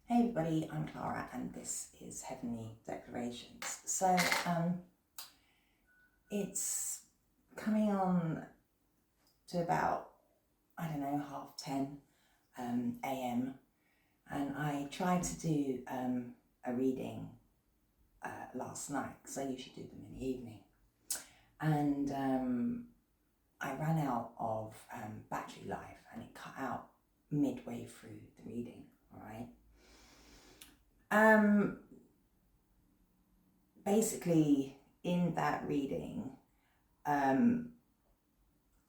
Hey everybody, I'm Clara and this is Heavenly Declarations. So it's coming on to about, 10:30 a.m. and I tried to do a reading last night because I usually do them in the evening, and I ran out of battery life and it cut out midway through the reading, all right? Basically, in that reading,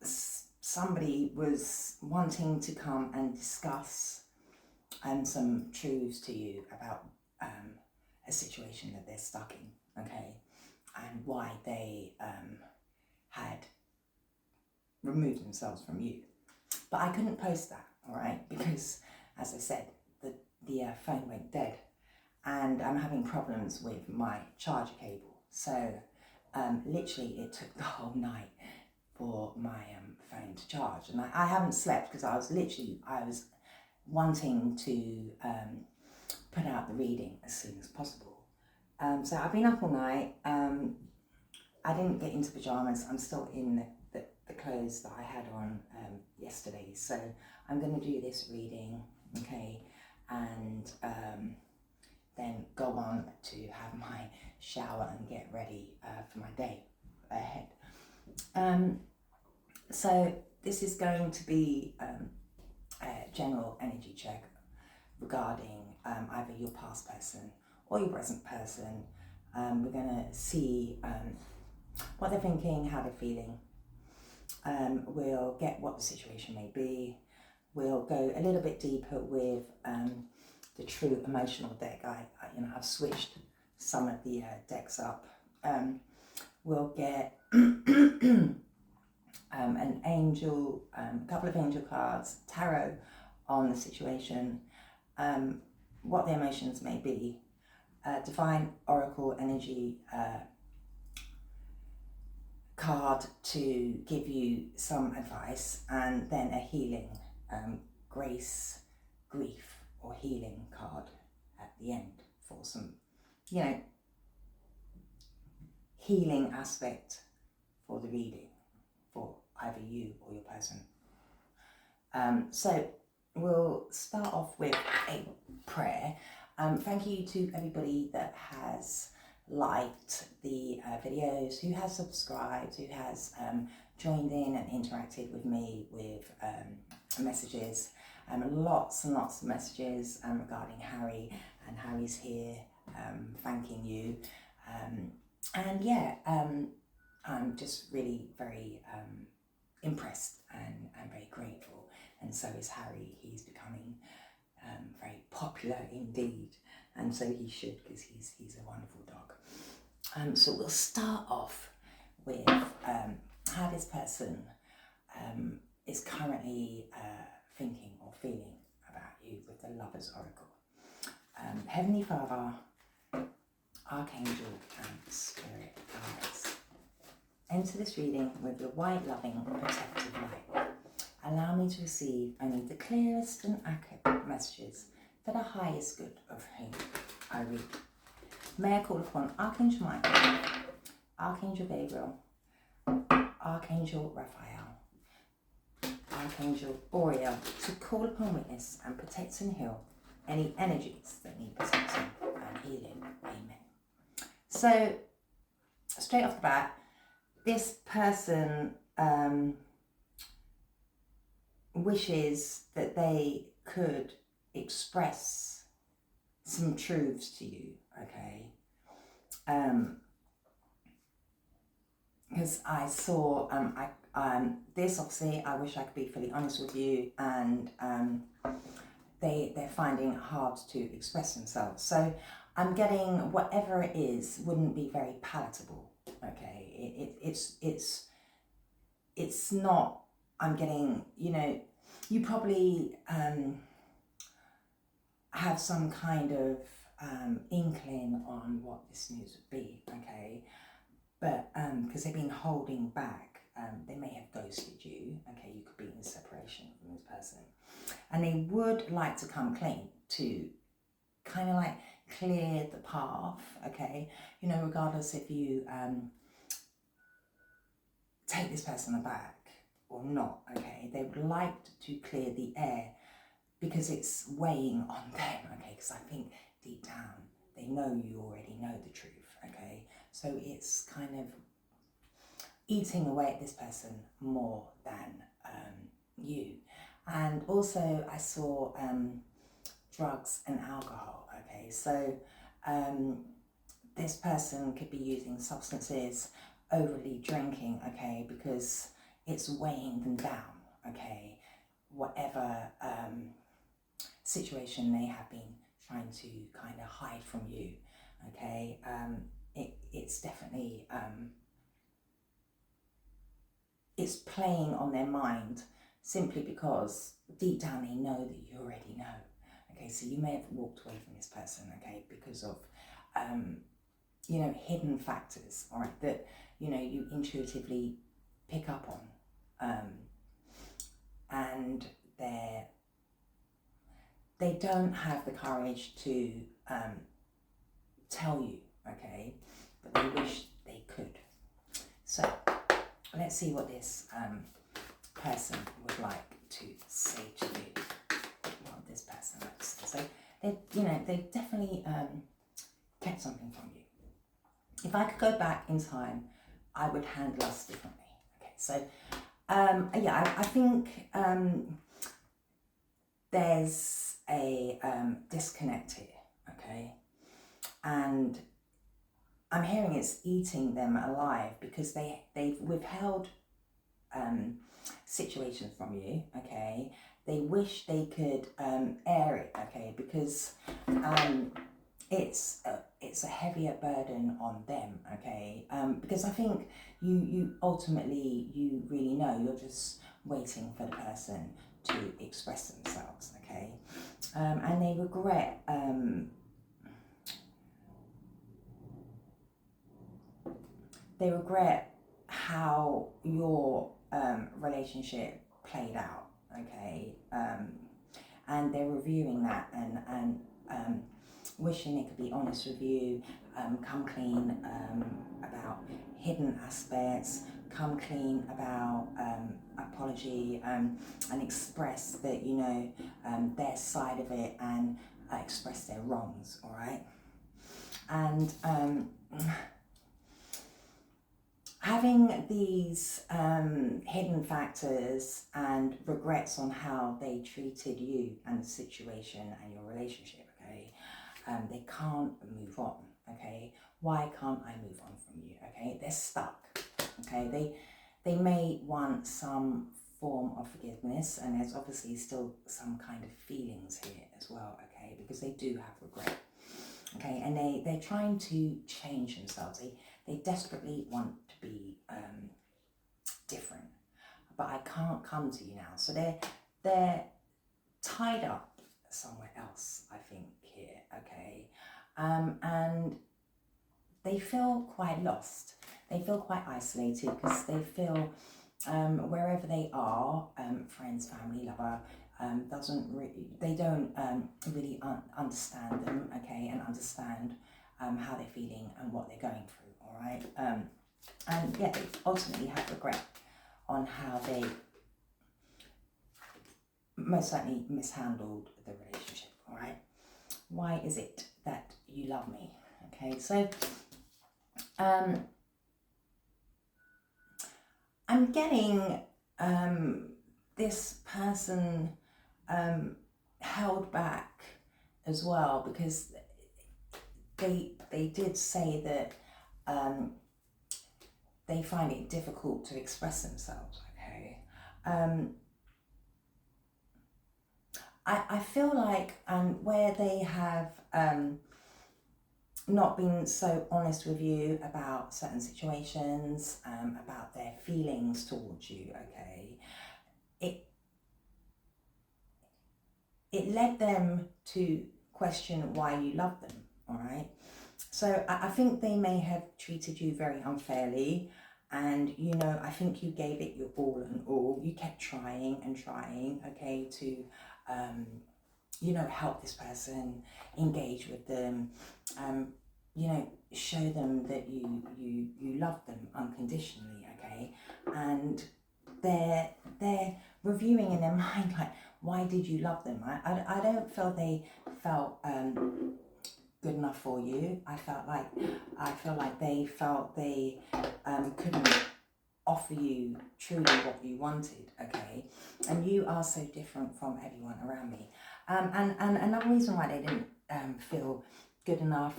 somebody was wanting to come and discuss some truths to you about a situation that they're stuck in, okay, and why they had removed themselves from you. But I couldn't post that, all right, because, as I said, the phone went dead. And I'm having problems with my charger cable. So literally it took the whole night for my phone to charge. And I haven't slept because I was wanting to put out the reading as soon as possible. So I've been up all night. I didn't get into pajamas. I'm still in the clothes that I had on yesterday. So I'm going to do this reading, okay, and then go on to have my shower and get ready for my day ahead. So this is going to be a general energy check regarding either your past person or your present person. We're going to see what they're thinking, how they're feeling. We'll get what the situation may be. We'll go a little bit deeper with the true emotional deck. I've switched some of the decks up. We'll get an angel, a couple of angel cards, tarot on the situation, what the emotions may be, divine oracle energy card to give you some advice, and then a healing, grace, grief, or healing card at the end for some, healing aspect for the reading for either you or your person. So we'll start off with a prayer. Thank you to everybody that has liked the videos, who has subscribed, who has joined in and interacted with me with messages. Lots and lots of messages regarding Harry, and Harry's here thanking you. I'm just really very impressed and very grateful, and so is Harry. He's becoming very popular indeed, and so he should, because he's a wonderful dog. So we'll start off with how this person is currently thinking or feeling about you with the Lover's Oracle. Heavenly Father, Archangel and Spirit guides, enter this reading with your white, loving, protective light. Allow me to receive only the clearest and accurate messages for the highest good of whom I read. May I call upon Archangel Michael, Archangel Gabriel, Archangel Raphael, Archangel Boreal to call upon, witness, and protect and heal any energies that need protecting and healing. Amen. So, straight off the bat, this person wishes that they could express some truths to you, okay? Because I saw, this obviously, I wish I could be fully honest with you, and they're finding it hard to express themselves. So I'm getting whatever it is wouldn't be very palatable, okay? It's not, I'm getting, you probably have some kind of inkling on what this news would be, okay? But because they've been holding back, they may have ghosted you, okay? You could be in separation from this person. And they would like to come clean to kind of like clear the path, okay? You know, regardless if you take this person aback or not, okay? They would like to clear the air because it's weighing on them, okay? Because I think deep down they know you already know the truth, okay? So it's kind of eating away at this person more than you. And also I saw drugs and alcohol, okay? So this person could be using substances, overly drinking, okay, because it's weighing them down, okay? Whatever situation they have been trying to kind of hide from you, okay? It's definitely, it's playing on their mind simply because deep down they know that you already know, okay? So you may have walked away from this person, okay, because of, you know, hidden factors, all right, that, you know, you intuitively pick up on, and they don't have the courage to tell you, okay, but they wish they could. So let's see what this person would like to say to you. What this person likes to say. So they, you know, they definitely kept something from you. If I could go back in time, I would handle us differently. Okay, so yeah, I think there's a disconnect here, okay, and I'm hearing it's eating them alive because they've withheld situations from you, okay. They wish they could air it, okay, because it's a heavier burden on them, okay, because I think you ultimately, you really know, you're just waiting for the person to express themselves, okay, and they regret how your relationship played out, okay, and they're reviewing that and wishing they could be honest with you, come clean about hidden aspects, come clean about apology, and express that, you know, their side of it, and express their wrongs, all right? And having these hidden factors and regrets on how they treated you and the situation and your relationship, okay, they can't move on, okay? Why can't I move on from you, okay? They're stuck, okay? They may want some form of forgiveness, and there's obviously still some kind of feelings here as well, okay? Because they do have regret, okay? And they're trying to change themselves. They desperately want to be different, but I can't come to you now. So they're tied up somewhere else, I think, here, okay? And they feel quite lost. They feel quite isolated because they feel wherever they are, friends, family, lover, they don't really understand them, okay, and understand how they're feeling and what they're going through, all right? And yeah, they ultimately have regret on how they most certainly mishandled the relationship, all right? Why is it that you love me? Okay, so I'm getting this person held back as well, because they did say that they find it difficult to express themselves, okay? I feel like where they have not been so honest with you about certain situations, about their feelings towards you, okay, it led them to question why you love them, all right? So I think they may have treated you very unfairly, and, you know, I think you gave it your all and all. You kept trying and trying, okay, to you know, help this person, engage with them, you know, show them that you love them unconditionally, okay? And they're reviewing in their mind, like, why did you love them? I don't feel they felt good enough for you. I feel like they felt they couldn't offer you truly what you wanted, okay? And you are so different from everyone around me. And another reason why they didn't feel good enough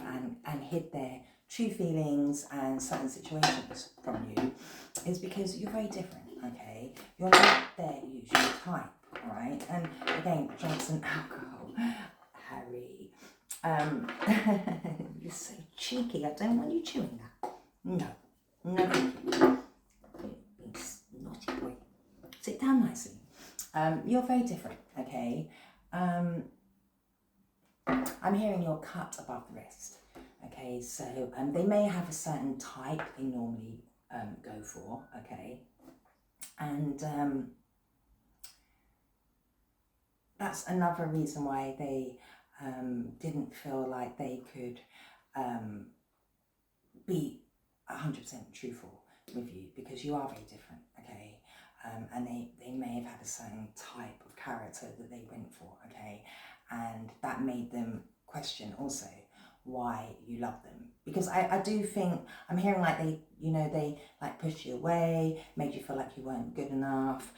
and hid their true feelings and certain situations from you is because you're very different, okay? You're not their usual type, all right? And again, Johnson alcohol, Harry, you're so cheeky. I don't want you chewing that. No, thank you. Naughty boy. Sit down nicely. You're very different, okay? I'm hearing you're cut above the rest. Okay, so they may have a certain type they normally go for, okay? And that's another reason why they didn't feel like they could be 100% truthful with you, because you are very different, okay? And they may have had a certain type of character that they went for, okay? And that made them question also why you love them. Because I do think, I'm hearing like they, you know, they like pushed you away, made you feel like you weren't good enough,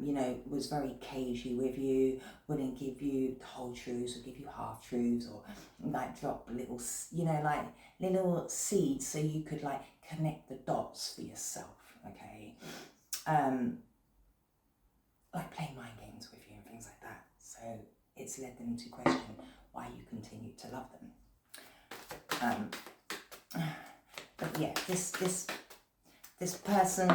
you know, was very cagey with you, wouldn't give you the whole truths or give you half truths, or like drop little, you know, like little seeds so you could like connect the dots for yourself, okay? Like playing mind games with you and things like that. So it's led them to question why you continue to love them. But yeah, this person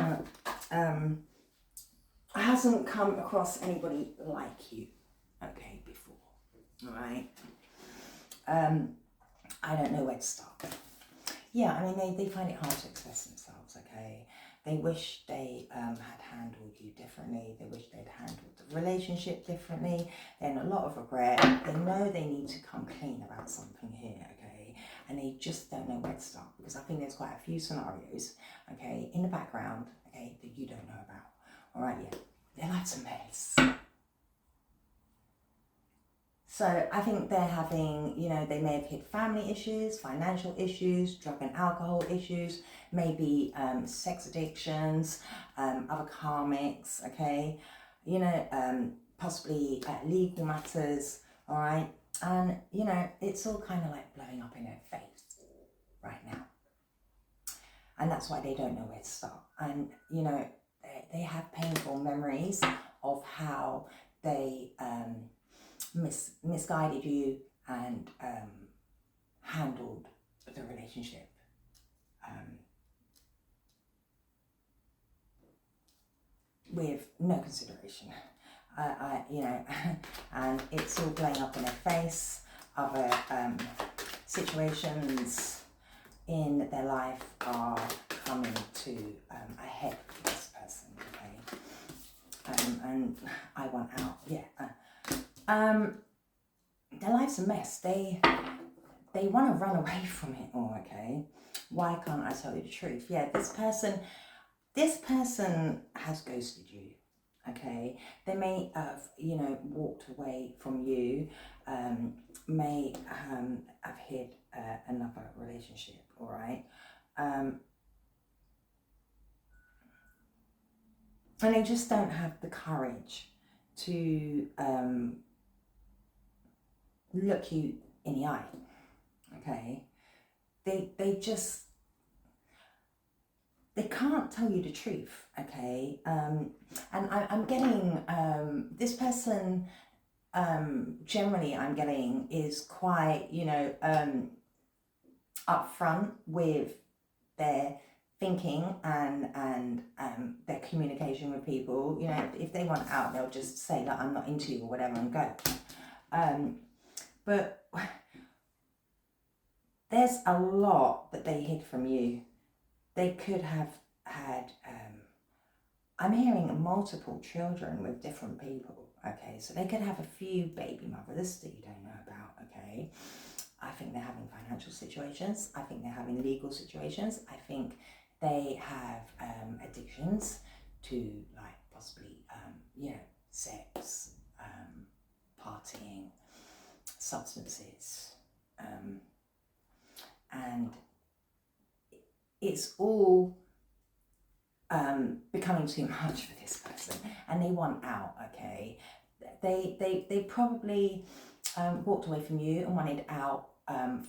hasn't come across anybody like you, okay, before, all right? I don't know where to start. Yeah, I mean, they find it hard to express themselves, okay? They wish they had handled you differently. They wish they'd handled the relationship differently. They're in a lot of regret. They know they need to come clean about something here, okay? And they just don't know where to start, because I think there's quite a few scenarios, okay, in the background, okay, that you don't know about. All right, yeah, their life's a mess. So I think they're having, you know, they may have hit family issues, financial issues, drug and alcohol issues, maybe sex addictions, other karmics, okay, you know, possibly legal matters, all right? And, you know, it's all kind of like blowing up in their face right now. And that's why they don't know where to start. And, you know, they have painful memories of how they misguided you and handled the relationship with no consideration. You know, and it's all blowing up in their face. Other situations in their life are coming to a head for this person, okay? And I want out, yeah. Their life's a mess. They want to run away from it all, okay? Why can't I tell you the truth? Yeah, this person has ghosted you, okay? They may have, you know, walked away from you, may have hid another relationship, all right? And they just don't have the courage to look you in the eye, okay? They just, they can't tell you the truth, okay? And I'm getting, this person, generally I'm getting is quite, you know, upfront with their thinking and their communication with people. You know, if they want out, they'll just say that I'm not into you or whatever and go. But there's a lot that they hid from you. They could have had, I'm hearing multiple children with different people, okay? So they could have a few baby mothers that you don't know about, okay? I think they're having financial situations. I think they're having legal situations. I think they have addictions to, like, possibly, sex, partying, substances, and it's all becoming too much for this person, and they want out, okay? They probably walked away from you and wanted out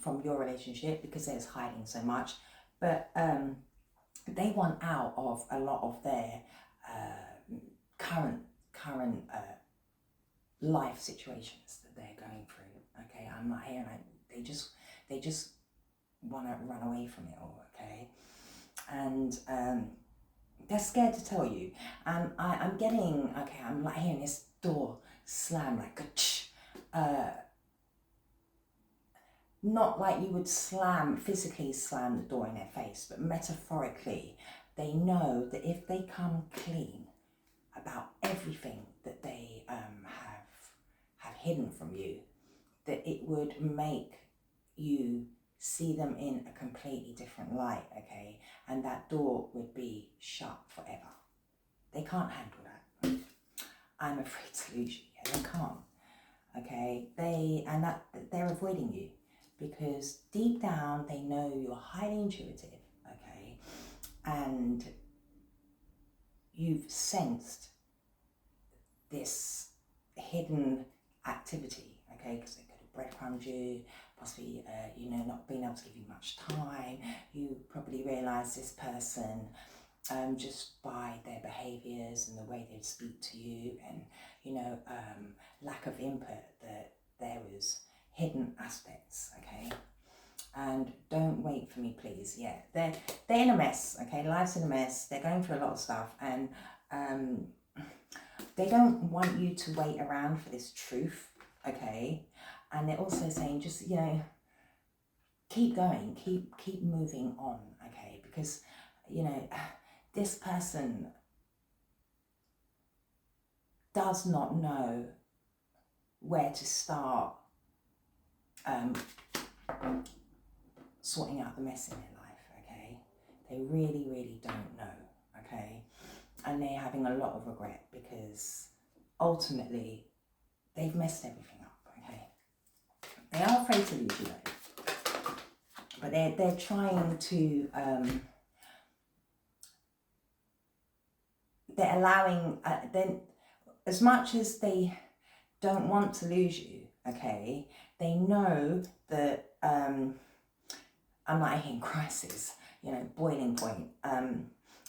from your relationship because they was hiding so much, but they want out of a lot of their current life situations that they're going through, okay? I'm not here, and they just want to run away from it all, okay? And they're scared to tell you. And I'm getting, okay, I'm like hearing this door slam, like not like you would physically slam the door in their face, but metaphorically, they know that if they come clean about everything that they have hidden from you, that it would make you see them in a completely different light, okay? And that door would be shut forever. They can't handle that. I'm afraid to lose you. Yeah, they can't, okay? They're avoiding you because deep down they know you're highly intuitive, okay? And you've sensed this hidden activity, okay? Because they could have breadcrumbed you, possibly, not being able to give you much time. You probably realise this person just by their behaviours and the way they speak to you, and lack of input, that there was hidden aspects, okay? And don't wait for me, please. Yeah, they're in a mess, okay? Life's in a mess. They're going through a lot of stuff, and they don't want you to wait around for this truth, okay? And they're also saying, just, keep going, keep moving on, okay? Because, this person does not know where to start sorting out the mess in their life, okay? They really, really don't know, okay? And they're having a lot of regret because ultimately they've messed everything up, okay? They are afraid to lose you though, but they're trying to, they're allowing, as much as they don't want to lose you, okay, they know that, I'm not in crisis, boiling point.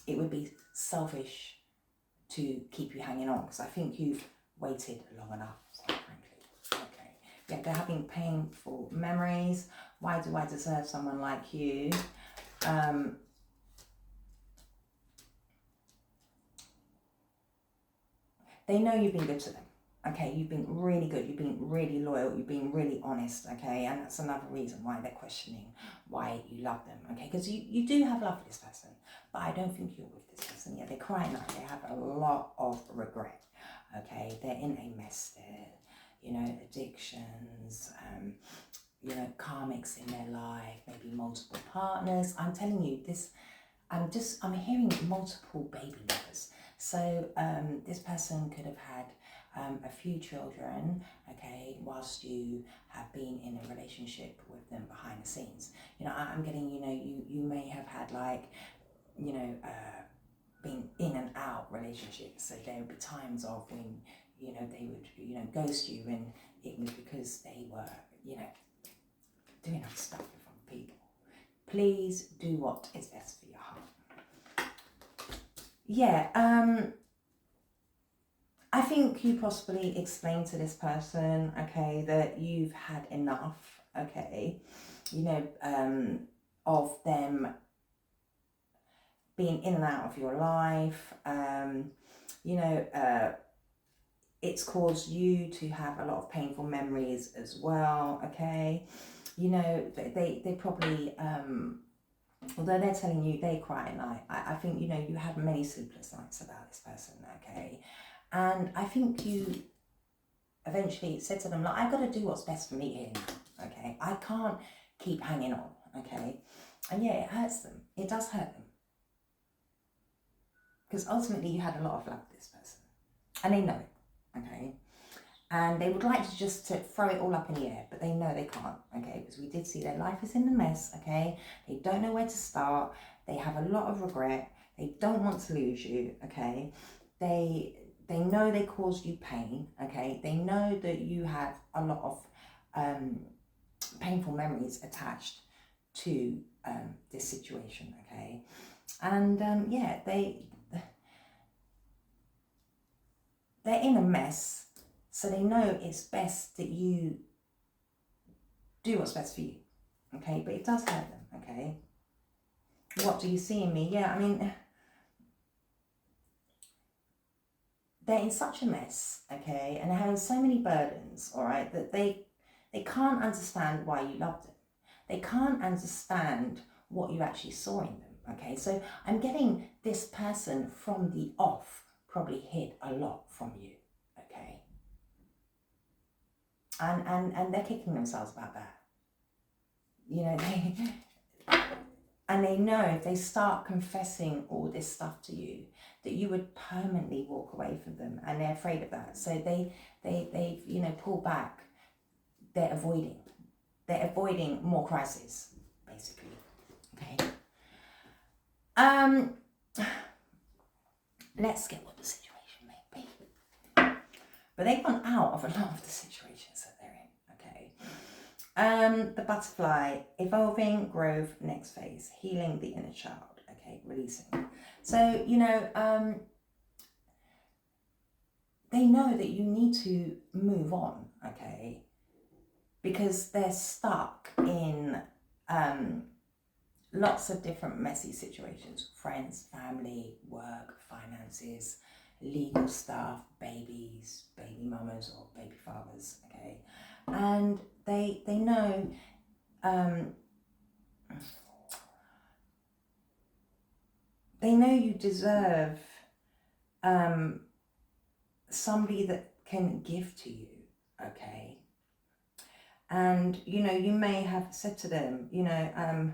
It would be selfish to keep you hanging on, because I think you've waited long enough, quite frankly. Okay. Yeah, they're having painful memories. Why do I deserve someone like you? They know you've been good to them. Okay, you've been really good, you've been really loyal, you've been really honest, okay? And that's another reason why they're questioning why you love them, okay? Because you do have love for this person, but I don't think you're with this person. Yeah, they're crying out, they have a lot of regret, okay? They're in a mess there, addictions, karmics in their life, maybe multiple partners. I'm telling you this, I'm hearing multiple baby mothers. So this person could have had a few children, okay, whilst you have been in a relationship with them behind the scenes. I'm getting, you may have had been in and out relationships. So there would be times of when, they would, ghost you, and it was because they were, doing other stuff with other people. Please do what is best for your heart. Yeah, I think you possibly explained to this person, okay, that you've had enough, okay, of them being in and out of your life. It's caused you to have a lot of painful memories as well, okay? They probably, although they're telling you they cry at night, I think, you had many sleepless nights about this person, okay? And I think you eventually said to them, like, I've got to do what's best for me here now, okay? I can't keep hanging on, okay? And yeah, it hurts them. It does hurt them. Because ultimately you had a lot of love for this person. And they know it, okay? And they would like to just to throw it all up in the air, but they know they can't, okay? Because we did see their life is in a mess, okay? They don't know where to start. They have a lot of regret. They don't want to lose you, okay? They know they caused you pain, okay? They know that you have a lot of painful memories attached to this situation, okay? And yeah, they're in a mess, so they know it's best that you do what's best for you, okay? But it does hurt them, okay? What do you see in me? Yeah, I mean, they're in such a mess, okay? And they're having so many burdens, all right, that they can't understand why you loved them. They can't understand what you actually saw in them, okay? So I'm getting this person from the off probably hid a lot from you, okay? And they're kicking themselves about that. You know, and they know if they start confessing all this stuff to you, that you would permanently walk away from them, and they're afraid of that. So they've you know, pulled back. They're avoiding more crisis, basically. Okay. Let's get what the situation may be. But they want out of a lot of the situations that they're in. Okay. The butterfly, evolving, growth, next phase, healing the inner child. Okay, releasing. So, you know, they know that you need to move on, okay? Because they're stuck in lots of different messy situations. Friends, family, work, finances, legal stuff, babies, baby mamas or baby fathers, okay? And they know you deserve somebody that can give to you, okay? And, you know, you may have said to them, you know,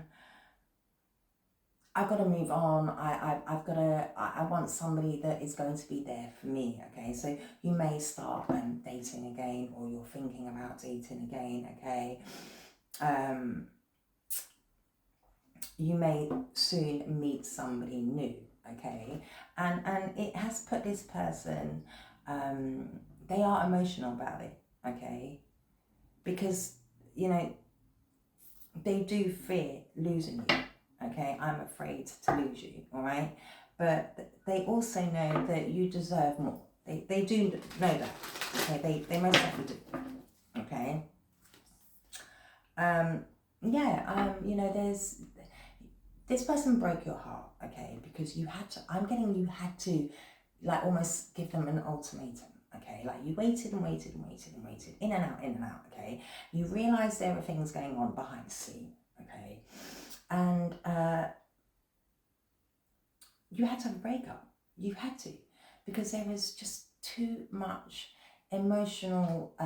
I've got to move on. I want somebody that is going to be there for me, okay? So you may start dating again, or you're thinking about dating again, okay? You may soon meet somebody new, okay? And it has put this person, they are emotional about it, okay? Because, you know, they do fear losing you, okay? I'm afraid to lose you, all right? But they also know that you deserve more. They do know that, okay? They most definitely do, okay? You know, this person broke your heart, okay? Because you had to, I'm getting you had to, like, almost give them an ultimatum. Okay, like you waited and waited and waited and waited, in and out, okay? You realised there were things going on behind the scene, okay? And you had to have a breakup. You had to, because there was just too much emotional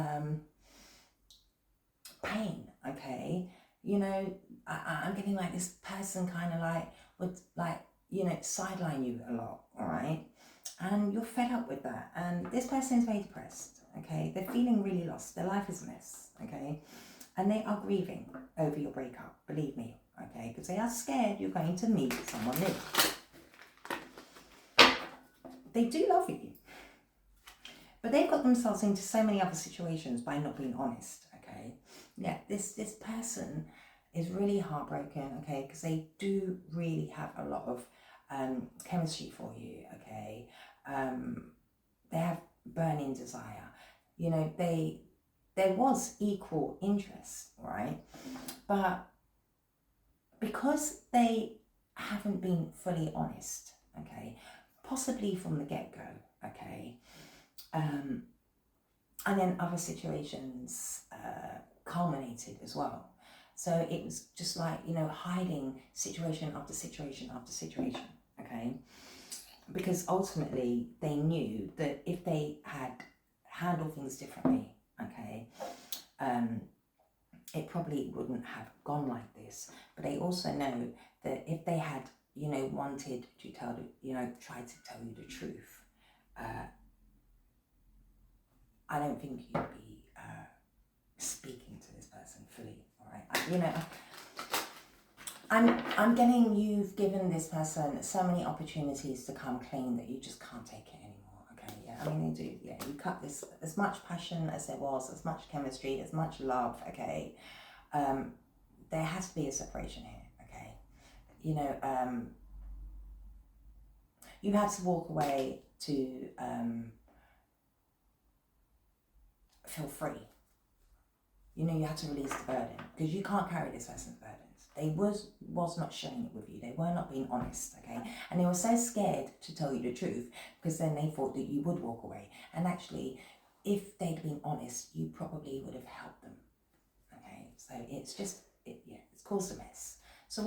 pain, okay? You know, I'm getting like this person kind of like would, like, you know, sideline you a lot, all right? And you're fed up with that. And this person is very depressed, okay? They're feeling really lost. Their life is a mess, okay? And they are grieving over your breakup, believe me, okay? Because they are scared you're going to meet someone new. They do love you, but they've got themselves into so many other situations by not being honest, okay? Yeah, this person is really heartbroken, okay? Because they do really have a lot of chemistry for you, okay? They have burning desire. You know, there was equal interest, right? But because they haven't been fully honest, okay, possibly from the get-go, okay, and then other situations culminated as well. So it was just like, you know, hiding situation after situation after situation, okay? Because ultimately they knew that if they had handled things differently, okay, it probably wouldn't have gone like this. But they also know that if they had, you know, wanted to tell, try to tell you the truth, I don't think you'd be speaking to this person fully, all right? I'm getting you've given this person so many opportunities to come clean that you just can't take it anymore, okay? Yeah, I mean, they do, yeah, you cut this, as much passion as there was, as much chemistry, as much love, okay? There has to be a separation here, okay? You had to walk away to feel free. You had to release the burden because you can't carry this person's burdens. They was not sharing it with you. They were not being honest, okay? And they were so scared to tell you the truth because then they thought that you would walk away. And actually, if they'd been honest, you probably would have helped them, okay? So it's just, it's caused a mess. So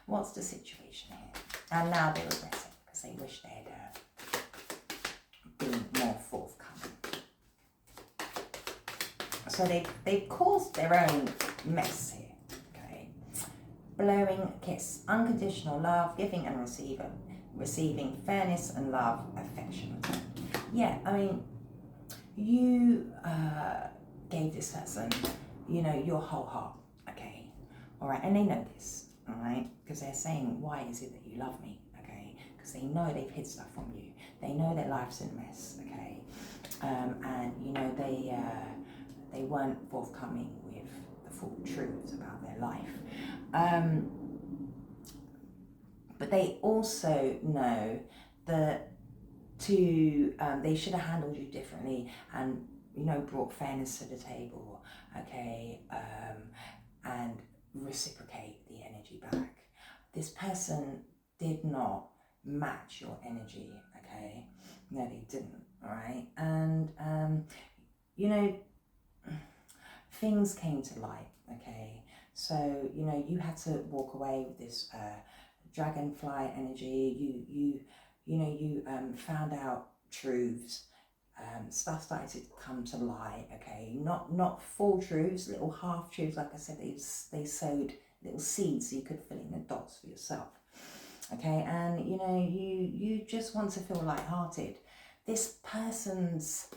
what's the situation here? And now they're regretting because they wish they'd been more forthcoming. So they've caused their own mess here, okay? Blowing kiss, unconditional love, giving and receiving fairness and love, affection. Yeah, I mean, you gave this person, your whole heart, okay? All right, and they know this, all right? Because they're saying, why is it that you love me, okay? Because they know they've hid stuff from you. They know that life's a mess, okay? And, they weren't forthcoming with the full truths about their life. But they also know that they should have handled you differently and, brought fairness to the table, okay, and reciprocate the energy back. This person did not match your energy, okay? No, they didn't, all right? And, things came to light, okay? So, you had to walk away with this dragonfly energy. You found out truths. Stuff started to come to light, okay? Not full truths, little half truths. Like I said, they sowed little seeds so you could fill in the dots for yourself, okay? And, you just want to feel lighthearted. This person's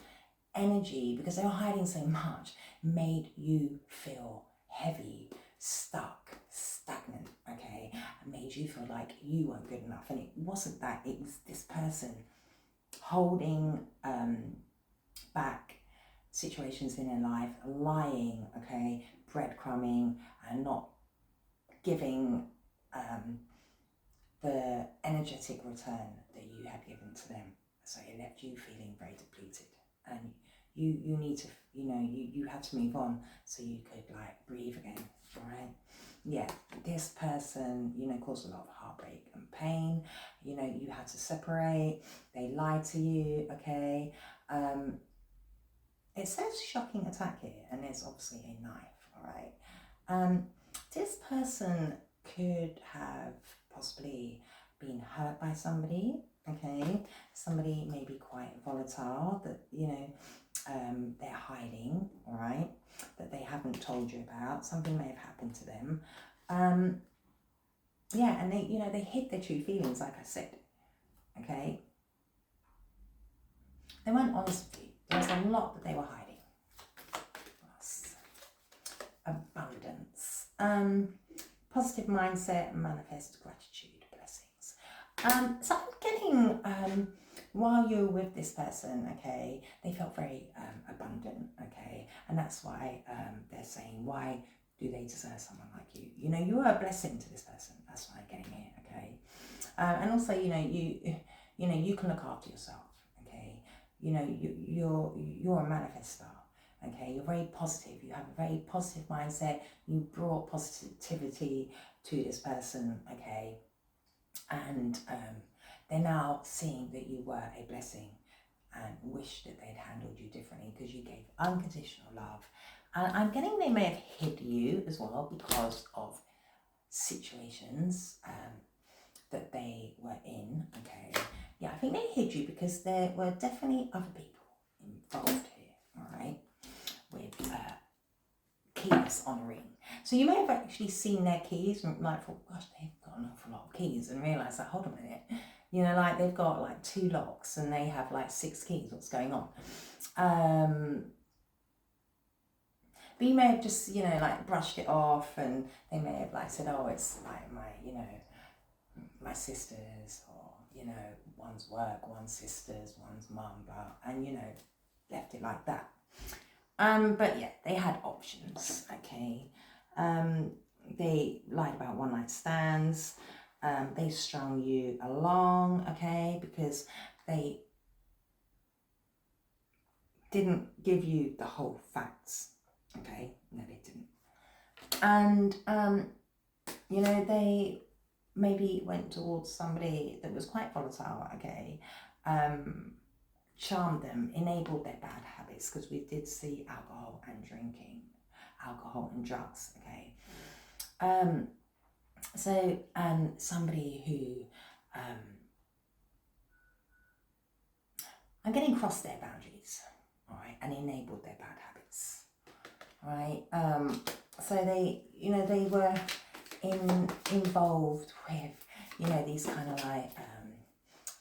energy, because they were hiding so much, made you feel heavy, stuck, stagnant, okay? And made you feel like you weren't good enough. And it wasn't that, it was this person holding back situations in their life, lying, okay, breadcrumbing, and not giving the energetic return that you had given to them. So it left you feeling very depleted. And you need to, you had to move on so you could breathe again, all right? Yeah, this person, caused a lot of heartbreak and pain. You had to separate. They lied to you, okay? It says shocking attack here, and there's obviously a knife, all right? This person could have possibly been hurt by somebody, okay? Somebody may be quite volatile that, they're hiding, all right? That they haven't told you about. Something may have happened to them. Yeah, and they hid their true feelings, like I said, okay? They weren't honest with you. There was a lot that they were hiding. Abundance. Positive mindset, manifest gratitude, blessings. So I'm getting, while you're with this person, okay, they felt very abundant, okay, and that's why they're saying, why do they deserve someone like you? You are a blessing to this person. That's what I'm getting here, okay. And also, you can look after yourself, okay. You're a manifestor. Okay, you're very positive. You have a very positive mindset. You brought positivity to this person, okay? And they're now seeing that you were a blessing and wish that they'd handled you differently because you gave unconditional love. And I'm getting they may have hid you as well because of situations that they were in, okay? Yeah, I think they hid you because there were definitely other people involved here, all right? keys on a ring. So you may have actually seen their keys and like thought, gosh, they've got an awful lot of keys, and realised that, hold on a minute, you know, like they've got like 2 locks and they have like 6 keys. What's going on? But you may have just, you know, like brushed it off, and they may have like said, oh, it's like my, you know, my sisters, or, you know, one's work, one's sisters, one's mum, blah, and, you know, left it like that. But yeah, they had options, okay. They lied about one night stands. They strung you along, okay, because they didn't give you the whole facts, okay. No, they didn't. And you know, they maybe went towards somebody that was quite volatile, okay. Charmed them, enabled their bad habits, because we did see alcohol and drinking, alcohol and drugs, okay. So somebody who I'm getting crossed their boundaries, all right, and enabled their bad habits, all right. So they, you know, they were involved with, you know, these kind of like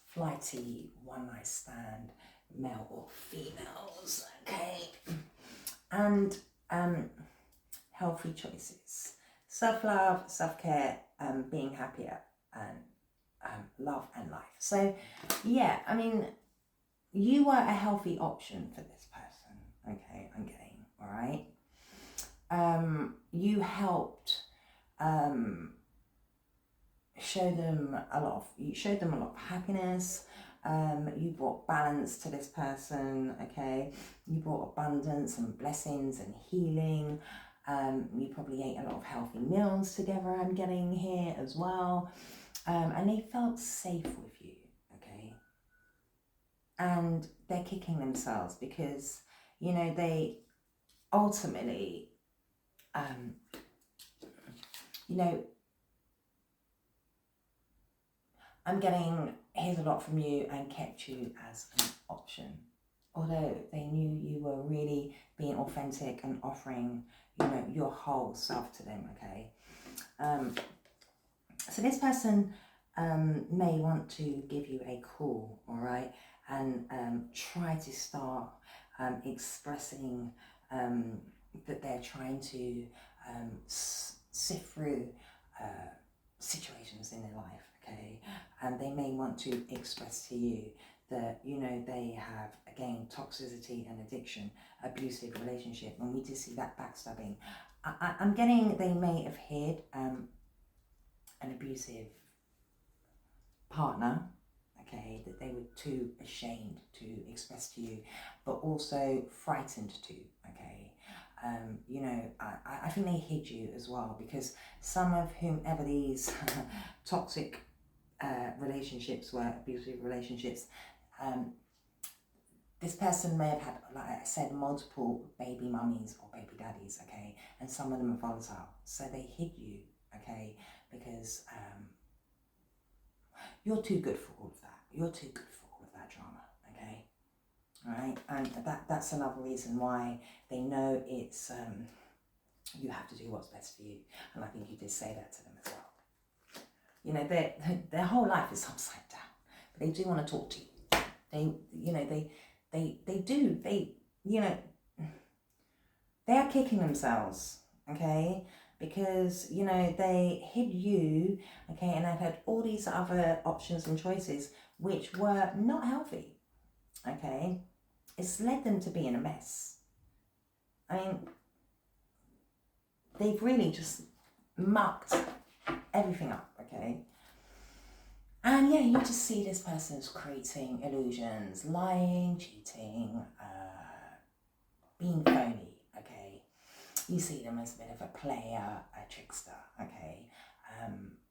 flighty one night stand male or females, okay, and healthy choices, self-love, self-care, being happier, and love and life. So yeah, I mean, you were a healthy option for this person, okay, I'm getting, all right. You helped you showed them a lot of happiness. You brought balance to this person, okay. You brought abundance and blessings and healing. You probably ate a lot of healthy meals together, I'm getting here as well. And they felt safe with you, okay. And they're kicking themselves because, you know, they ultimately, you know, I'm getting, here's a lot from you, and kept you as an option. Although they knew you were really being authentic and offering, you know, your whole self to them, okay? So this person may want to give you a call, all right? And try to start expressing that they're trying to sift through situations in their life, okay. And they may want to express to you that, you know, they have, again, toxicity and addiction, abusive relationship, and we did see that backstabbing. I'm getting, they may have hid an abusive partner, okay, that they were too ashamed to express to you, but also frightened to, okay. You know, I think they hid you as well, because some of whomever these toxic relationships were, abusive relationships, this person may have had, like I said, multiple baby mummies or baby daddies, okay, and some of them are volatile, so they hid you, okay, because you're too good for all of that. You're too good for all of that drama, okay? All right, and that's another reason why they know it's, you have to do what's best for you. And I think you did say that to them as well. You know, their whole life is upside down, but they do want to talk to you. They, you know, you know, they are kicking themselves, okay? Because, you know, they hid you, okay, and they've had all these other options and choices which were not healthy, okay? It's led them to be in a mess. I mean, they've really just mucked everything up, okay? And yeah, you just see this person's creating illusions, lying, cheating, being phony, okay? You see them as a bit of a player, a trickster, okay?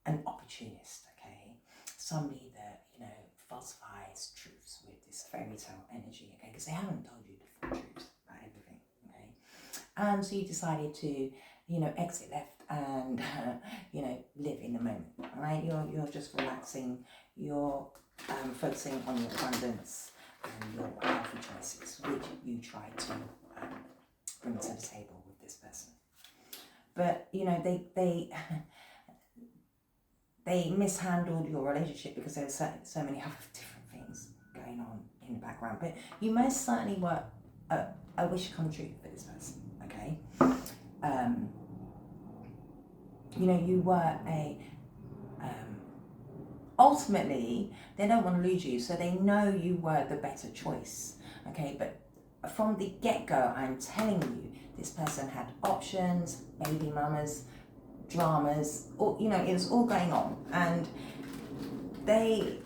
An opportunist, okay? Somebody that, you know, falsifies truths with this fairy tale energy, okay? Because they haven't told you the full truth about everything, okay? And so you decided to, you know, exit left and, you know, live in the moment, all right? You're just relaxing, you're focusing on your abundance and your healthy choices, which you try to bring to the table with this person. but you know, they mishandled your relationship because there were so many other different things going on in the background. But you most certainly were a wish come true for this person, okay? You know, you were ultimately, they don't want to lose you, so they know you were the better choice, okay? But from the get-go, I'm telling you, this person had options, baby mamas, dramas, or, you know, it was all going on, and they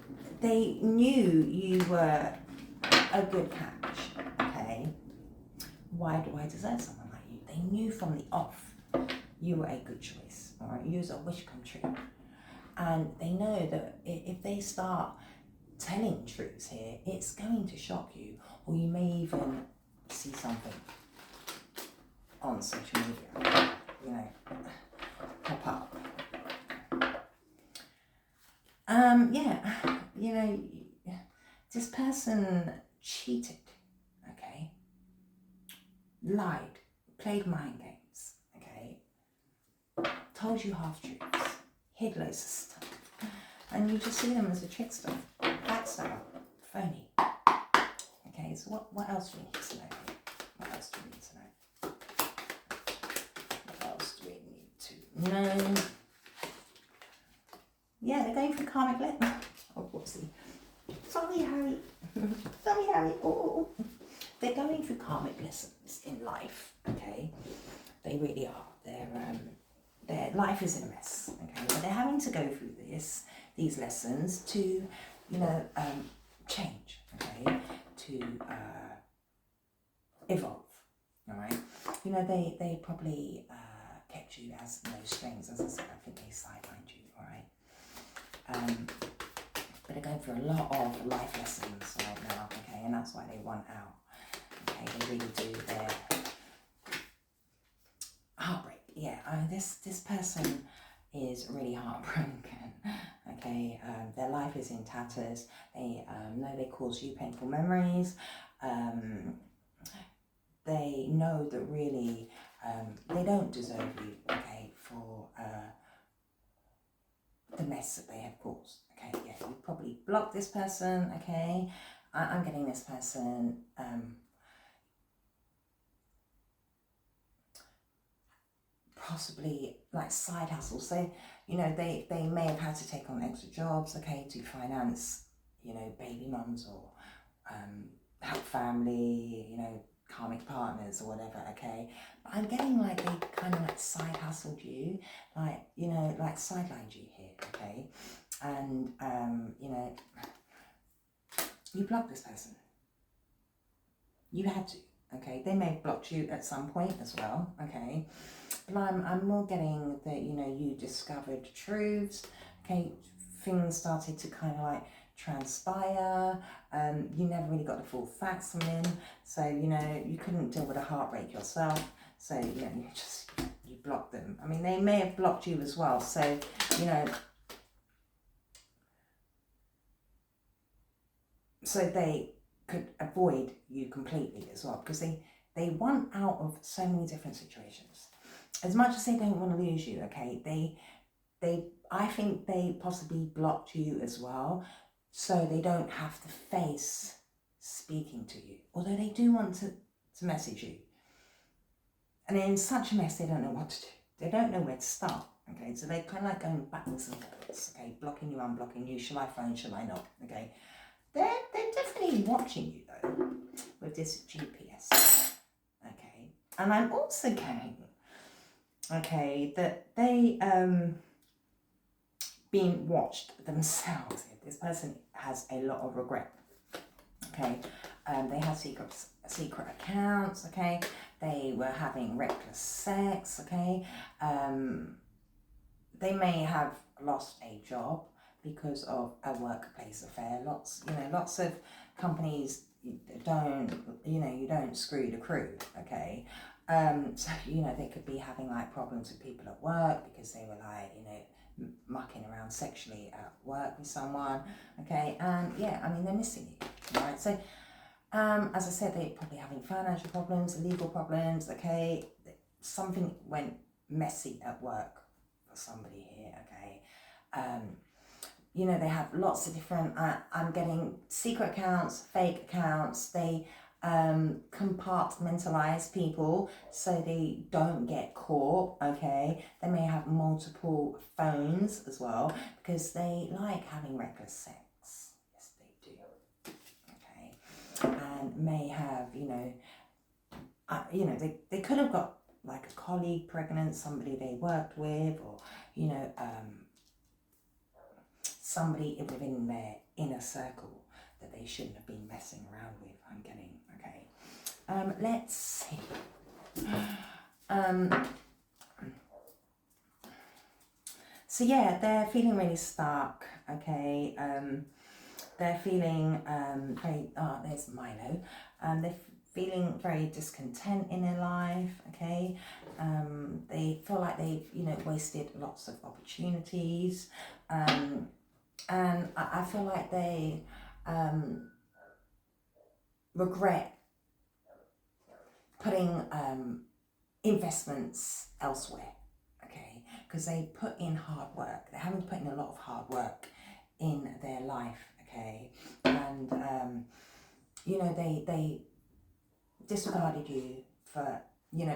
knew you were a good catch, okay? Why do I deserve someone like you? They knew from the off you were a good choice, all right? You was a wish come true. And they know that if they start telling truths here, it's going to shock you, or you may even see something on social media, you know, pop up. Yeah, you know, this person cheated, okay, lied, played mind games, okay, told you half truths, hid loads of stuff, and you just see them as a trickster, backstabber, phony. Okay, so what else do we need to know here? What else do we need to know? What else do we need to know? Yeah, they're going for karmic lesson. Oh, whoopsie. Sorry, Harry. Sorry, Harry. Oh. They're going through karmic lessons in life, okay? They really are. Their life is in a mess, okay? But they're having to go through these lessons to, you know, change, okay? To evolve, all right? You know, they probably kept you as no strings. As I said, I think they sidelined you, all right? But they're going through a lot of life lessons right now, okay? And that's why they want out, okay? They really do. Their heartbreak, yeah. I mean, this person is really heartbroken, okay? Their life is in tatters. They know they cause you painful memories. They know that really they don't deserve you, okay, for the mess that they have caused, okay? Yeah, you probably blocked this person, okay? I'm getting this person possibly like side hustles. So, you know, they may have had to take on extra jobs, okay, to finance, you know, baby mums or help family, you know, karmic partners or whatever, okay? But I'm getting like they kind of like side hustled you, like, you know, like sidelined you here, okay? And, you know, you blocked this person. You had to, okay? They may have blocked you at some point as well, okay? But I'm more getting that, you know, you discovered truths, okay? Things started to kind of like transpire. You never really got the full facts from them. So, you know, you couldn't deal with a heartbreak yourself. So, you know, you blocked them. I mean, they may have blocked you as well. So, you know, so they could avoid you completely as well, because they want out of so many different situations. As much as they don't want to lose you, okay, I think they possibly blocked you as well, so they don't have to face speaking to you, although they do want to message you. And they're in such a mess, they don't know what to do. They don't know where to start, okay? So they're kind of like going backwards and forwards, okay? Blocking you, unblocking you, shall I phone, shall I not, okay? They're definitely watching you though, with this GPS, okay? And I'm also getting, okay, that they being watched themselves. This person has a lot of regret, okay? They have secret accounts, okay? They were having reckless sex, okay? They may have lost a job because of a workplace affair. Lots of companies you don't screw the crew, okay? So, you know, they could be having like problems with people at work because they were like, you know, mucking around sexually at work with someone, okay? And yeah, I mean, they're missing you, right? So, as I said, they're probably having financial problems, legal problems, okay? Something went messy at work for somebody here, okay? You know, they have lots of different, I'm getting secret accounts, fake accounts. They compartmentalize people so they don't get caught, okay? They may have multiple phones as well because they like having reckless sex. Yes, they do, okay? And may have, they could have got like a colleague pregnant, somebody they worked with, or, somebody within their inner circle that they shouldn't have been messing around with, I'm getting, okay? Let's see. So yeah, they're feeling really stuck, okay? They're feeling there's Milo. They're feeling very discontent in their life, okay? They feel like they've, wasted lots of opportunities. And I feel like they regret putting investments elsewhere, okay? Because they put in hard work. They haven't put in a lot of hard work in their life, okay? And, they disregarded you for,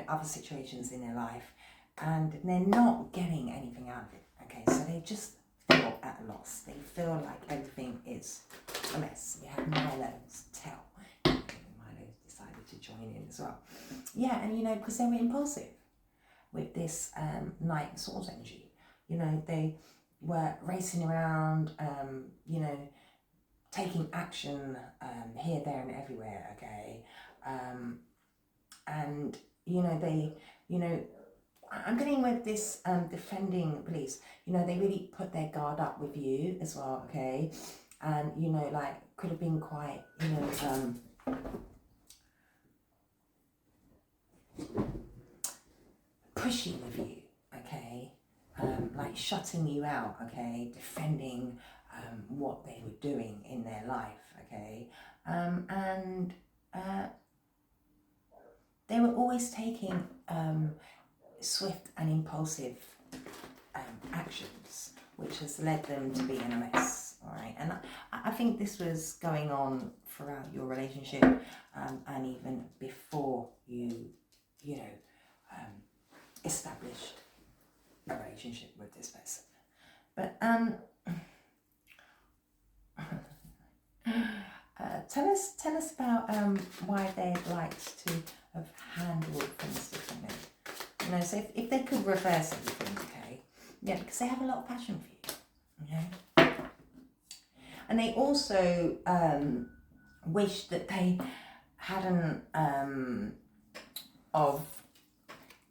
other situations in their life, and they're not getting anything out of it, okay? So they just feel at a loss. They feel like everything is a mess. We have Milo's tell. Milo decided to join in as well. Yeah, and because they were impulsive with this Knight of Swords energy. They were racing around, taking action here, there, and everywhere, okay? And, I'm getting with this defending beliefs, they really put their guard up with you as well, okay? And, could have been quite, pushy with you, okay? Like shutting you out, okay? Defending what they were doing in their life, okay? And they were always taking swift and impulsive actions, which has led them to be in a mess, all right? And I think this was going on throughout your relationship, and even before you, established a relationship with this person. But tell us about why they'd liked to have handled things differently. So if they could reverse everything, okay? Yeah, because they have a lot of passion for you, okay? And they also wish that they hadn't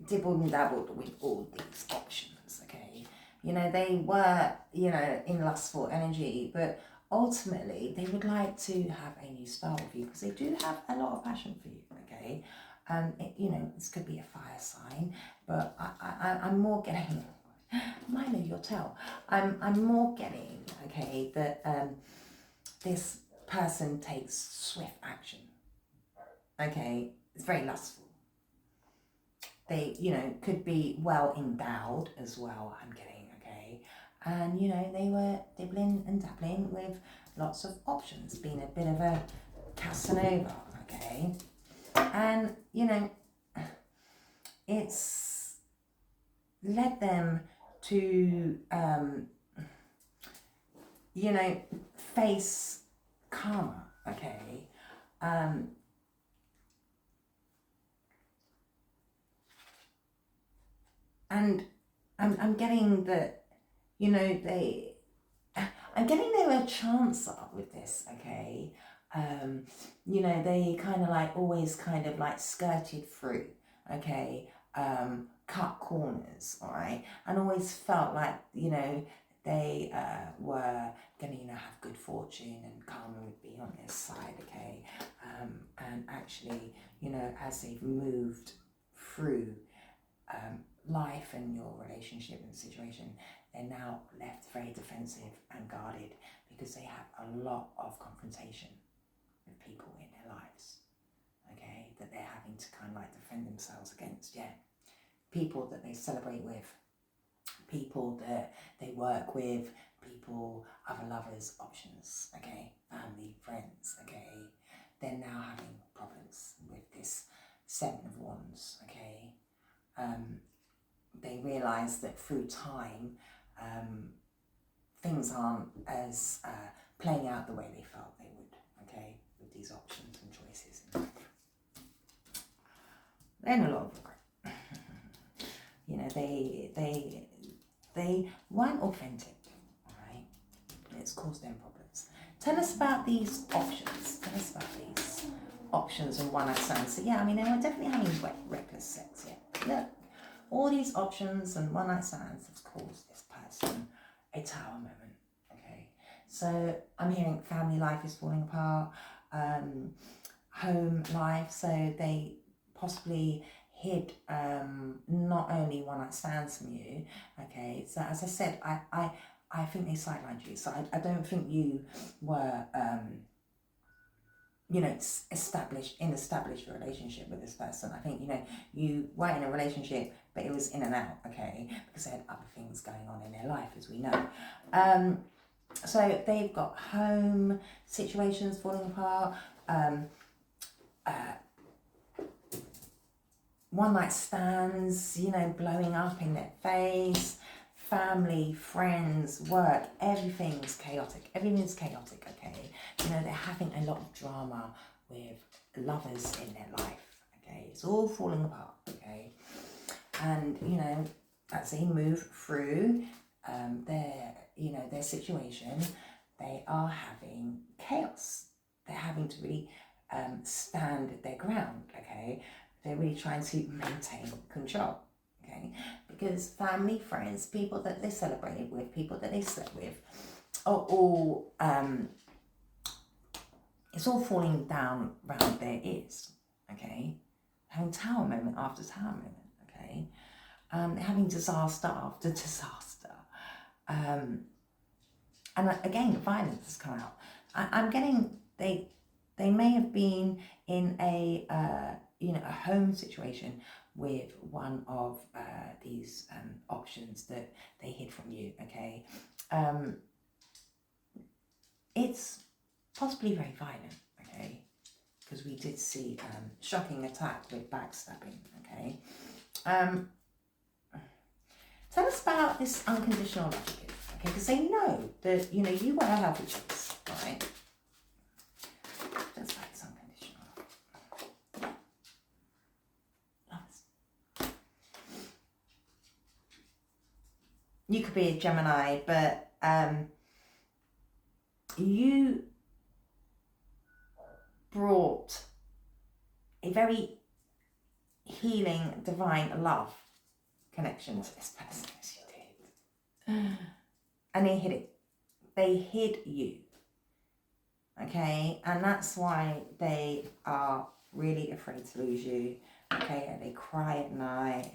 dibbled and dabbled with all these options, okay? They were, in lustful energy, but ultimately they would like to have a new start with you because they do have a lot of passion for you, okay? This could be a fire sign, but I'm more getting, Milo, you'll tell. I'm more getting, okay, that this person takes swift action, okay? It's very lustful. They, could be well endowed as well, I'm getting, okay? And, they were dibbling and dabbling with lots of options, being a bit of a Casanova, okay? And, it's led them to, face karma, okay? And I'm getting that, I'm getting they were a chancer with this, okay? They kind of like always kind of like skirted through, okay? Cut corners, all right? And always felt like, they were going to, have good fortune and karma would be on their side, okay? And actually, as they've moved through life and your relationship and situation, they're now left very defensive and guarded because they have a lot of confrontation with people in their lives, okay, that they're having to kind of like defend themselves against. Yeah, people that they celebrate with, people that they work with, people, other lovers, options, okay, family, friends, okay. They're now having problems with this Seven of Wands, okay. They realise that through time, things aren't as playing out the way they felt they would, okay, with these options and choices in life. Then a lot of regret. You know, they weren't authentic, all right? And it's caused them problems. Tell us about these options. Tell us about these options and one-night stands. So yeah, I mean, they were definitely having reckless sex, yeah. Look, all these options and one-night stands have caused this person a tower moment, okay? So I'm hearing family life is falling apart, home life, so they possibly hid not only one-night stands from you, okay? So as I said, I think they sidelined you, so I don't think you were, you know, established relationship with this person. I think, you know, you were in a relationship, but it was in and out, okay, because they had other things going on in their life, as we know. So they've got home situations falling apart, one-night stands, you know, blowing up in their face, family, friends, work, everything's chaotic. Everything's chaotic, okay? You know, they're having a lot of drama with lovers in their life, okay? It's all falling apart, okay? And, you know, as they move through their situation, they are having chaos. They're having to really stand their ground, okay? They're really trying to maintain control, okay? Because family, friends, people that they celebrated with, people that they slept with, are all, it's all falling down around their ears, okay? Having tower moment after tower moment, okay? They're having disaster after disaster. And again, violence has come out. I'm getting, they may have been in a home situation with one of these options that they hid from you, okay? It's possibly very violent, okay? Because we did see shocking attack with backstabbing, okay? Tell us about this unconditional love gift, okay? Because they know that, you know, you were a healthy choice, right? Tell us about this unconditional love. Lovers. You could be a Gemini, but you brought a very healing, divine love connection to this person, as you did. And they hid it. They hid you. Okay? And that's why they are really afraid to lose you. Okay? And they cry at night.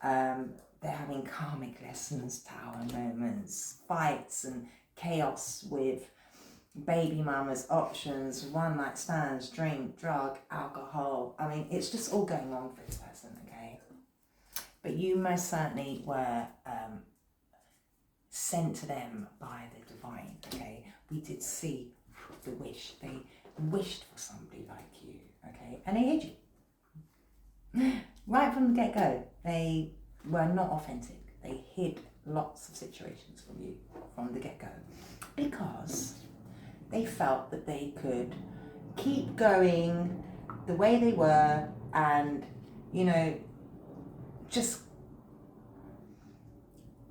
They're having karmic lessons, tower moments, fights and chaos with baby mamas, options, one-night stands, drink, drug, alcohol. I mean, it's just all going on for this person, okay? But you most certainly were sent to them by the divine, okay? We did see the wish. They wished for somebody like you, okay? And they hid you. Right from the get-go, they were not authentic. They hid lots of situations from you from the get-go because they felt that they could keep going the way they were and, you know, just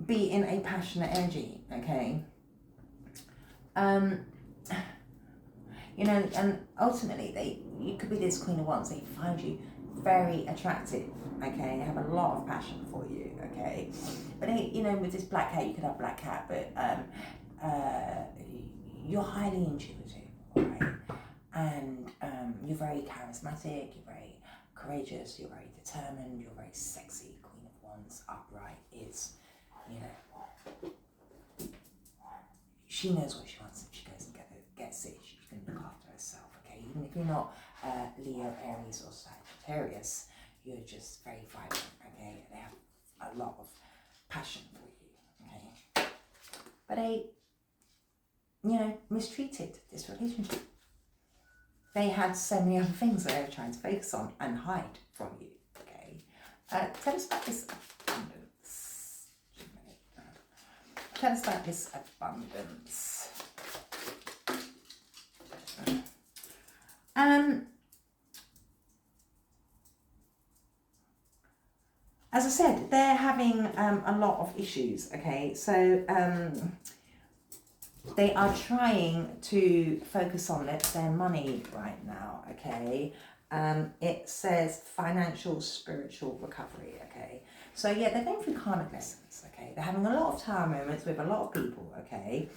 be in a passionate energy, okay? You know, and ultimately you could be this Queen of Wands. They find you very attractive, okay? They have a lot of passion for you, okay? But they, you know, with this black cat, you could have black cat, but you're highly intuitive, all right? And you're very charismatic, you're very courageous, you're very determined, you're very sexy. Queen of Wands, upright, is, you know, she knows what she wants. If she goes and gets it, she can look after herself, okay? Even if you're not Leo, Aries or Sagittarius, you're just very vibrant, okay? They have a lot of passion for you, okay? But they, you know, mistreated this relationship. They had so many other things that they were trying to focus on and hide from you, okay? Tell us about this abundance. Tell us about this abundance. As I said, they're having a lot of issues, okay? So they are trying to focus on their money right now, okay? It says financial, spiritual recovery, okay? So yeah, they're going through karmic lessons, okay? They're having a lot of tower moments with a lot of people, okay?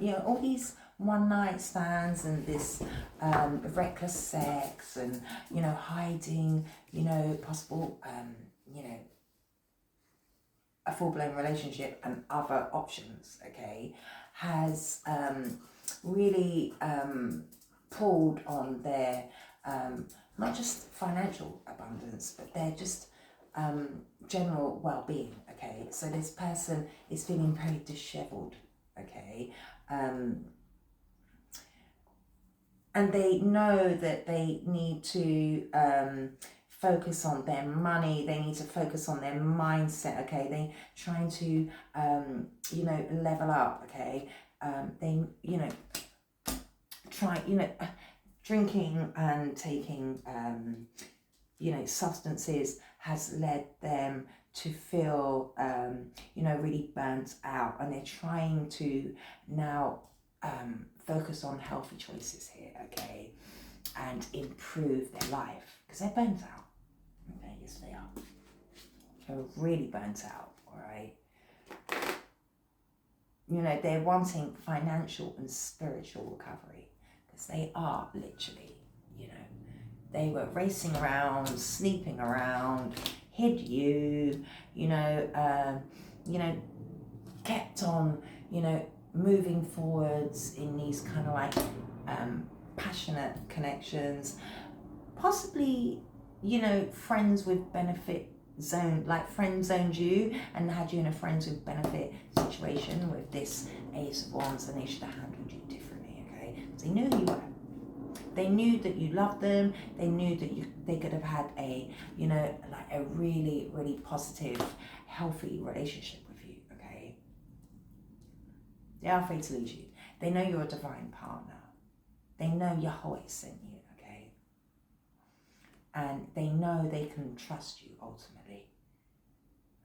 You know, all these one-night stands and this reckless sex and, you know, hiding, you know, possible, you know, a full-blown relationship and other options, okay, has really pulled on their not just financial abundance, but their just general well-being, okay? So this person is feeling very disheveled, okay? And they know that they need to focus on their money, they need to focus on their mindset, okay? They're trying to, you know, level up, okay? They, you know, drinking and taking, you know, substances has led them to feel, you know, really burnt out, and they're trying to now focus on healthy choices here, okay, and improve their life, because they're burnt out. Okay, yes they are. They're really burnt out, all right? You know, they're wanting financial and spiritual recovery, because they are literally, you know, they were racing around, sleeping around, hid you, you know, kept on, you know, moving forwards in these kind of like passionate connections, possibly, you know, friends with benefit zone, like friend zoned you and had you in a friends with benefit situation with this Ace of Wands, and they should have handled you differently, okay? They knew who you were. They knew that you loved them. They knew that they could have had a, you know, like a really, really positive, healthy relationship with you, okay? They are afraid to lose you. They know you're a divine partner. They know Yahweh sent you, okay? And they know they can trust you ultimately,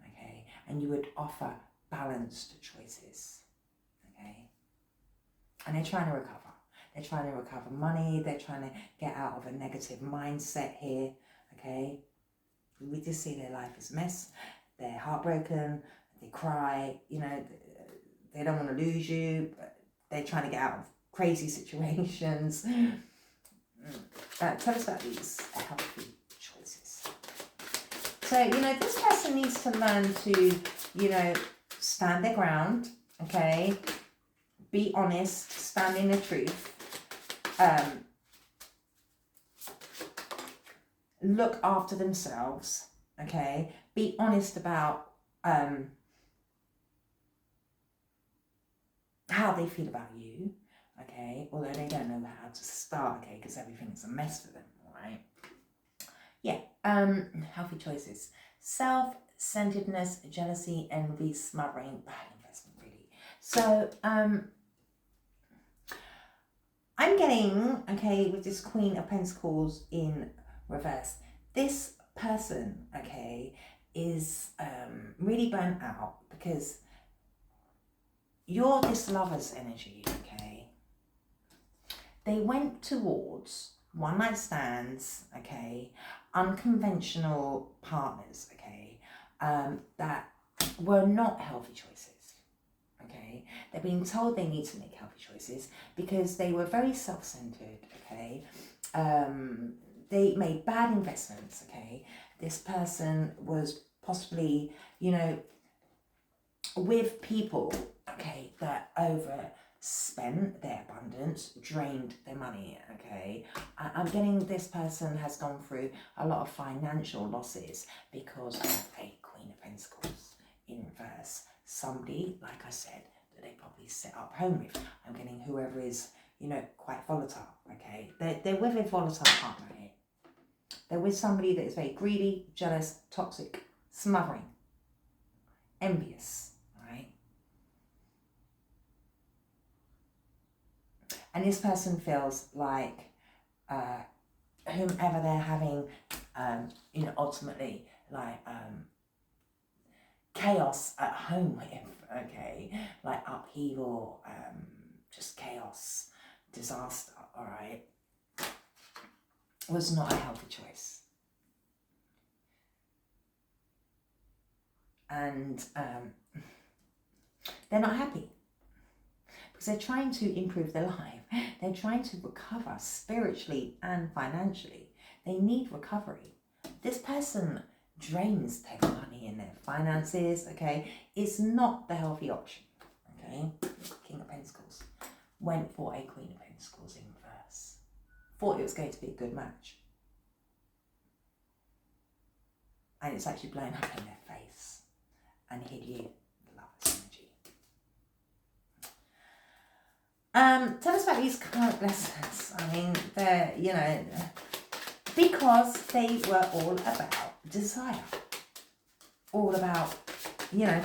okay? And you would offer balanced choices, okay? And they're trying to recover. They're trying to recover money. They're trying to get out of a negative mindset here, okay? We just see their life is a mess. They're heartbroken. They cry, you know, they don't want to lose you. But they're trying to get out of crazy situations. Tell us about these healthy choices. So, you know, this person needs to learn to, you know, stand their ground, okay? Be honest, stand in the truth. Look after themselves, okay? Be honest about how they feel about you, okay? Although they don't know how to start, okay? Because everything's a mess for them, all right? Yeah, healthy choices. Self-centeredness, jealousy, envy, smothering, bad investment, really. So, I'm getting, okay, with this Queen of Pentacles in reverse, this person, okay, is really burnt out because you're this lover's energy, okay? They went towards one-night stands, okay, unconventional partners, okay, that were not healthy choices. Okay, they're being told they need to make healthy choices because they were very self-centered, okay? They made bad investments, okay? This person was possibly, you know, with people, okay, that overspent their abundance, drained their money, okay? I'm getting this person has gone through a lot of financial losses because of a Queen of Pentacles in reverse. Somebody, like I said, that they probably set up home with. I'm getting whoever is, you know, quite volatile, okay? They're with a volatile partner here. They're with somebody that is very greedy, jealous, toxic, smothering, envious, right? And this person feels like whomever they're having, you know, ultimately, like, chaos at home with, okay? Like upheaval, just chaos, disaster, all right? Was not a healthy choice. And they're not happy because they're trying to improve their life. They're trying to recover spiritually and financially. They need recovery. This person drains their money and their finances, okay? It's not the healthy option, okay? King of Pentacles went for a Queen of Pentacles in reverse. Thought it was going to be a good match. And it's actually blown up in their face and hid you, the Lover's energy. Tell us about these karmic lessons. I mean, they're, you know, because they were all about desire. All about, you know,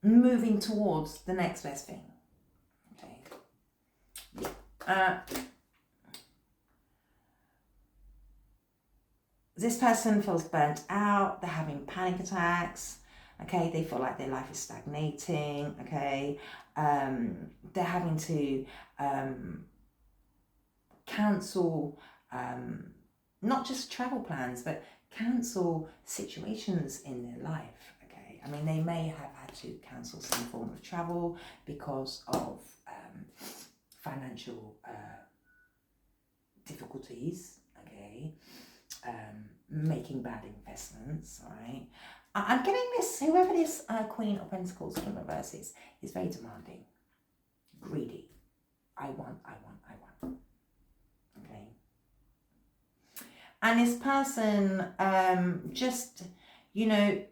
moving towards the next best thing. Okay. This person feels burnt out. They're having panic attacks. Okay, they feel like their life is stagnating. Okay, they're having to cancel not just travel plans, but cancel situations in their life. Okay, I mean, they may have had to cancel some form of travel because of financial difficulties. Okay. Making bad investments, all right? I'm getting this, whoever this Queen of Pentacles in reverse is very demanding, greedy. I want. Okay? And this person just, you know,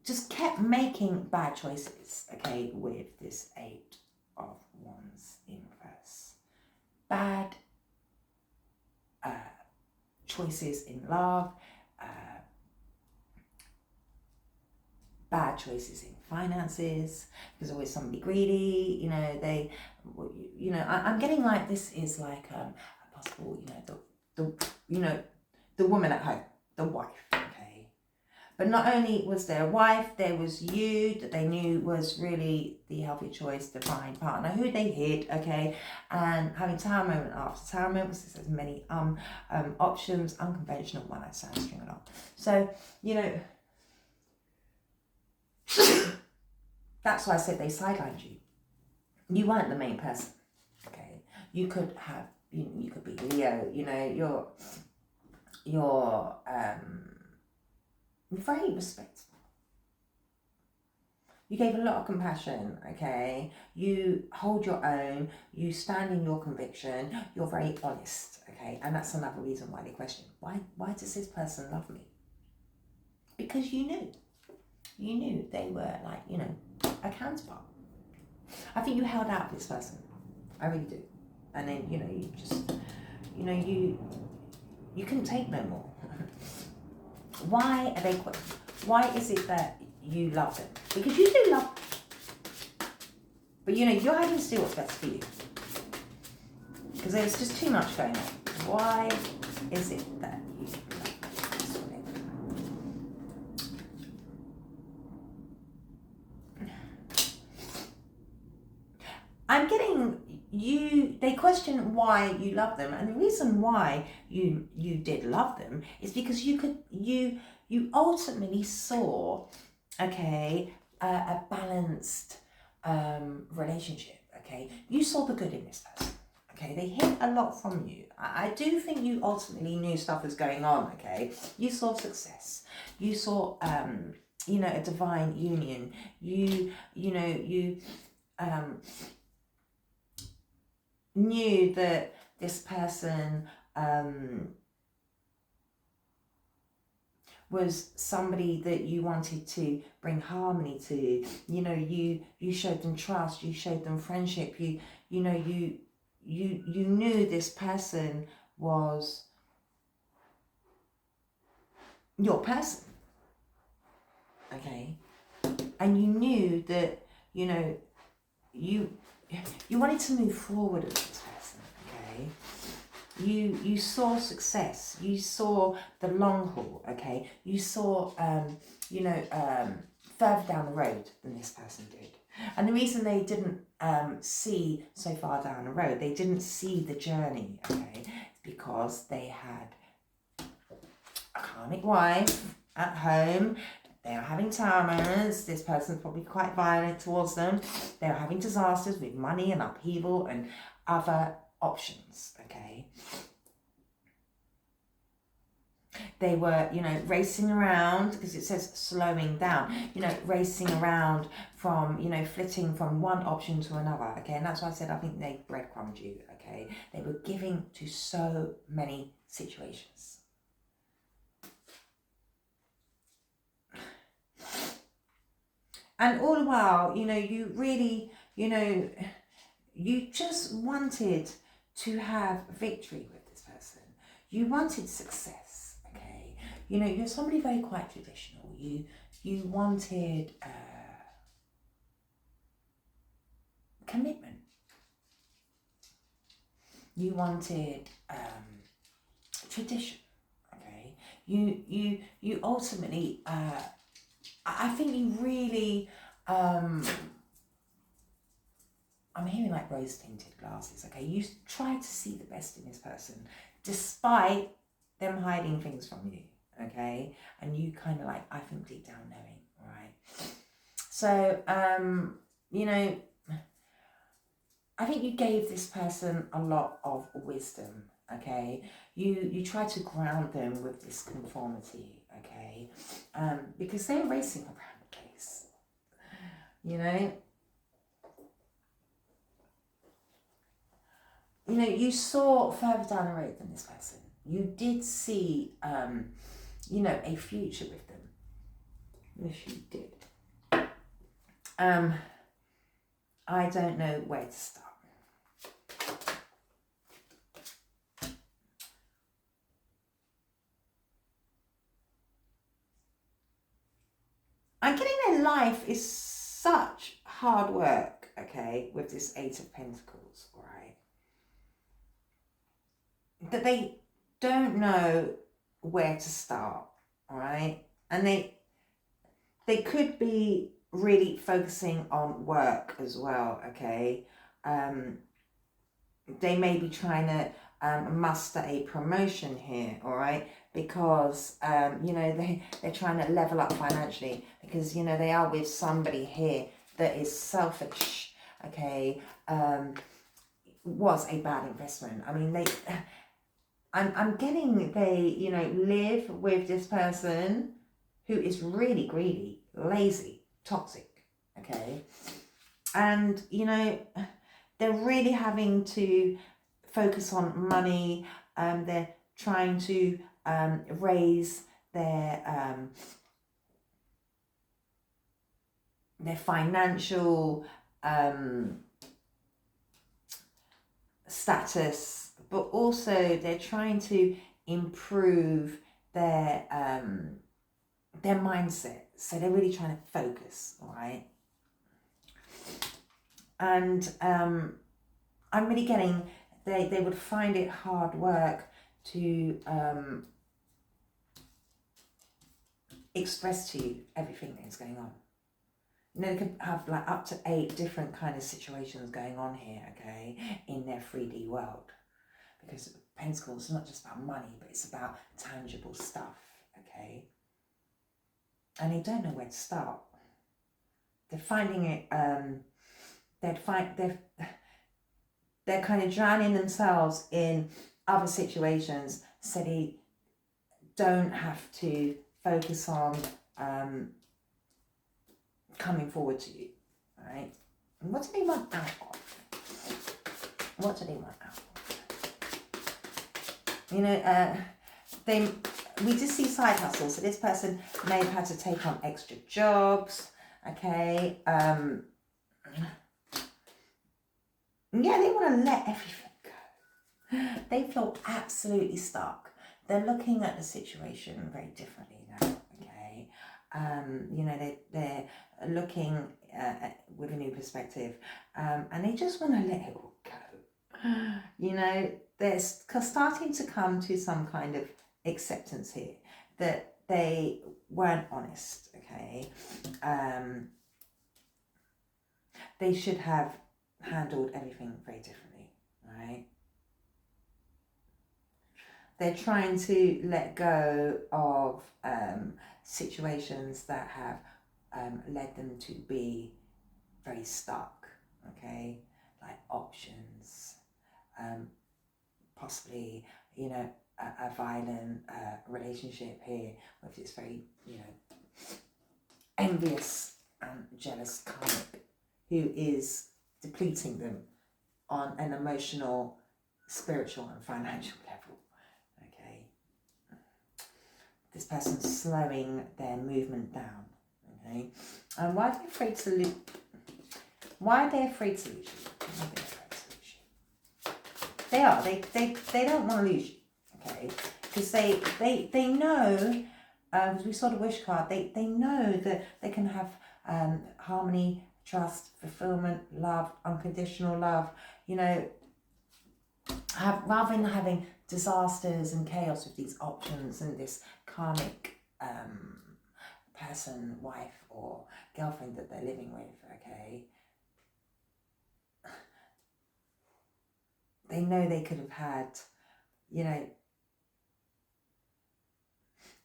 just kept making bad choices, okay, with this 8 of Wands in reverse. Bad choices in love, bad choices in finances. There's always somebody greedy, you know, they, you know, I'm getting like this is like a possible, you know, the woman at home, the wife, okay? But not only was there a wife, there was you that they knew was really the healthy choice, divine partner, who they hid, okay? And having tower moment after tower moment, because there's many options, unconventional, one night stand, string along. So, you know, that's why I said they sidelined you. You weren't the main person, okay? You could have, you could be Leo, you know, you're very respectful. You gave a lot of compassion, okay? You hold your own, you stand in your conviction, you're very honest, okay? And that's another reason why they question, why does this person love me? Because you knew they were like, you know, a counterpart. I think you held out for this person. I really do. And then, you know, you just, you know, you couldn't take no more. Why are they quit? Why is it that you love them? Because you do love them. But, you know, you're having to do what's best for you. Because there's just too much going on. Why is it that you love them? I'm getting they question why you love them, and the reason why you did love them is because you ultimately saw, okay, a balanced relationship, okay? You saw the good in this person, okay? They hid a lot from you. I do think you ultimately knew stuff was going on, okay? You saw success. You saw, you know, a divine union. You knew that this person was somebody that you wanted to bring harmony to. You know, you showed them trust, you showed them friendship, you knew this person was your person, okay? And you knew that, you know, you wanted to move forward with this person, okay? You saw success, you saw the long haul, okay? You saw, further down the road than this person did. And the reason they didn't see so far down the road, they didn't see the journey, okay, because they had a karmic wife at home. They are having tower moments. This person's probably quite violent towards them. They are having disasters with money and upheaval and other options, okay? They were, you know, racing around, because it says slowing down, you know, racing around from, you know, flitting from one option to another, okay? And that's why I said I think they breadcrumbed you, okay? They were giving to so many situations. And all the while, you know, you really, you know, you just wanted to have victory with this person. You wanted success, okay? You know, you're somebody very quite traditional. You wanted commitment. You wanted tradition, okay? You ultimately, I think you really, I'm hearing like rose tinted glasses, okay? You try to see the best in this person, despite them hiding things from you, okay? And you kind of like, I think deep down knowing, all right? So, you know, I think you gave this person a lot of wisdom, okay? You try to ground them with this conformity, okay? Because they're racing around the place, you know? You know, you saw further down the road than this person. You did see, you know, a future with them. Yes, you did. I don't know where to start. I'm getting their life is such hard work, okay, with this Eight of Pentacles, all right, that they don't know where to start, all right? And they could be really focusing on work as well, okay? They may be trying to muster a promotion here, all right? Because, you know, they're trying to level up financially, because, you know, they are with somebody here that is selfish, okay? Was a bad investment. I mean, I'm getting they, you know, live with this person who is really greedy, lazy, toxic, okay? And, you know, they're really having to focus on money. They're trying to raise their financial status, but also they're trying to improve their mindset. So they're really trying to focus, all right? And I'm really getting they would find it hard work to express to you everything that is going on. You know, they could have like up to 8 different kind of situations going on here, okay, in their 3D world. Because Pentacles is not just about money, but it's about tangible stuff, okay? And they don't know where to start. They're finding it, they're kind of drowning themselves in other situations, so they don't have to focus on coming forward to you, right? And what do they want out of? What do they want out of? You know, they we just see side hustles. So this person may have had to take on extra jobs, okay? Yeah, they want to let everything go. They feel absolutely stuck. They're looking at the situation very differently now, okay? You know, they're looking with a new perspective, and they just want to let it all go. You know, they're starting to come to some kind of acceptance here that they weren't honest, okay? They should have handled everything very differently, right? They're trying to let go of situations that have led them to be very stuck, okay? Like options, possibly, you know, a violent relationship here, with this very, you know, envious and jealous karmic who is depleting them on an emotional, spiritual and financial level, okay? This person's slowing their movement down, okay? And why are they afraid to lose? Why are they afraid to lose you? They are. They don't want to lose you, okay? Because they know, as we saw the wish card, they know that they can have harmony, trust, fulfillment, love, unconditional love, you know, rather than having disasters and chaos with these options and this karmic person, wife or girlfriend that they're living with, okay? They know they could have had, you know,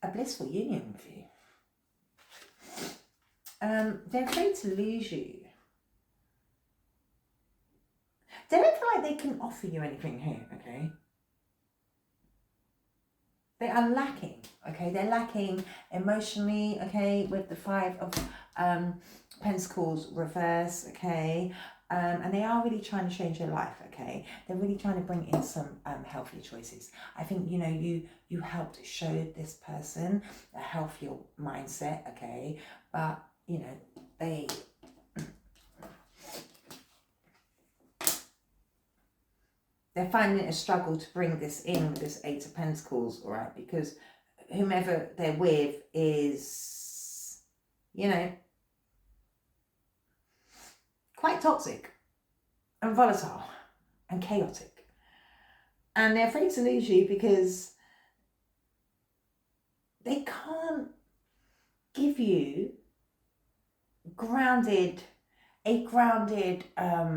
a blissful union with you. They're afraid to lose you. They don't feel like they can offer you anything here, okay? They are lacking, okay? They're lacking emotionally, okay, with the Five of Pentacles reverse, okay? And they are really trying to change their life, okay? They're really trying to bring in some healthy choices. I think, you know, you helped show this person a healthier mindset, okay? But, you know, they're finding it a struggle to bring this in with this Eight of Pentacles, all right? Because whomever they're with is, you know, quite toxic and volatile and chaotic. And they're afraid to lose you because they can't give you a grounded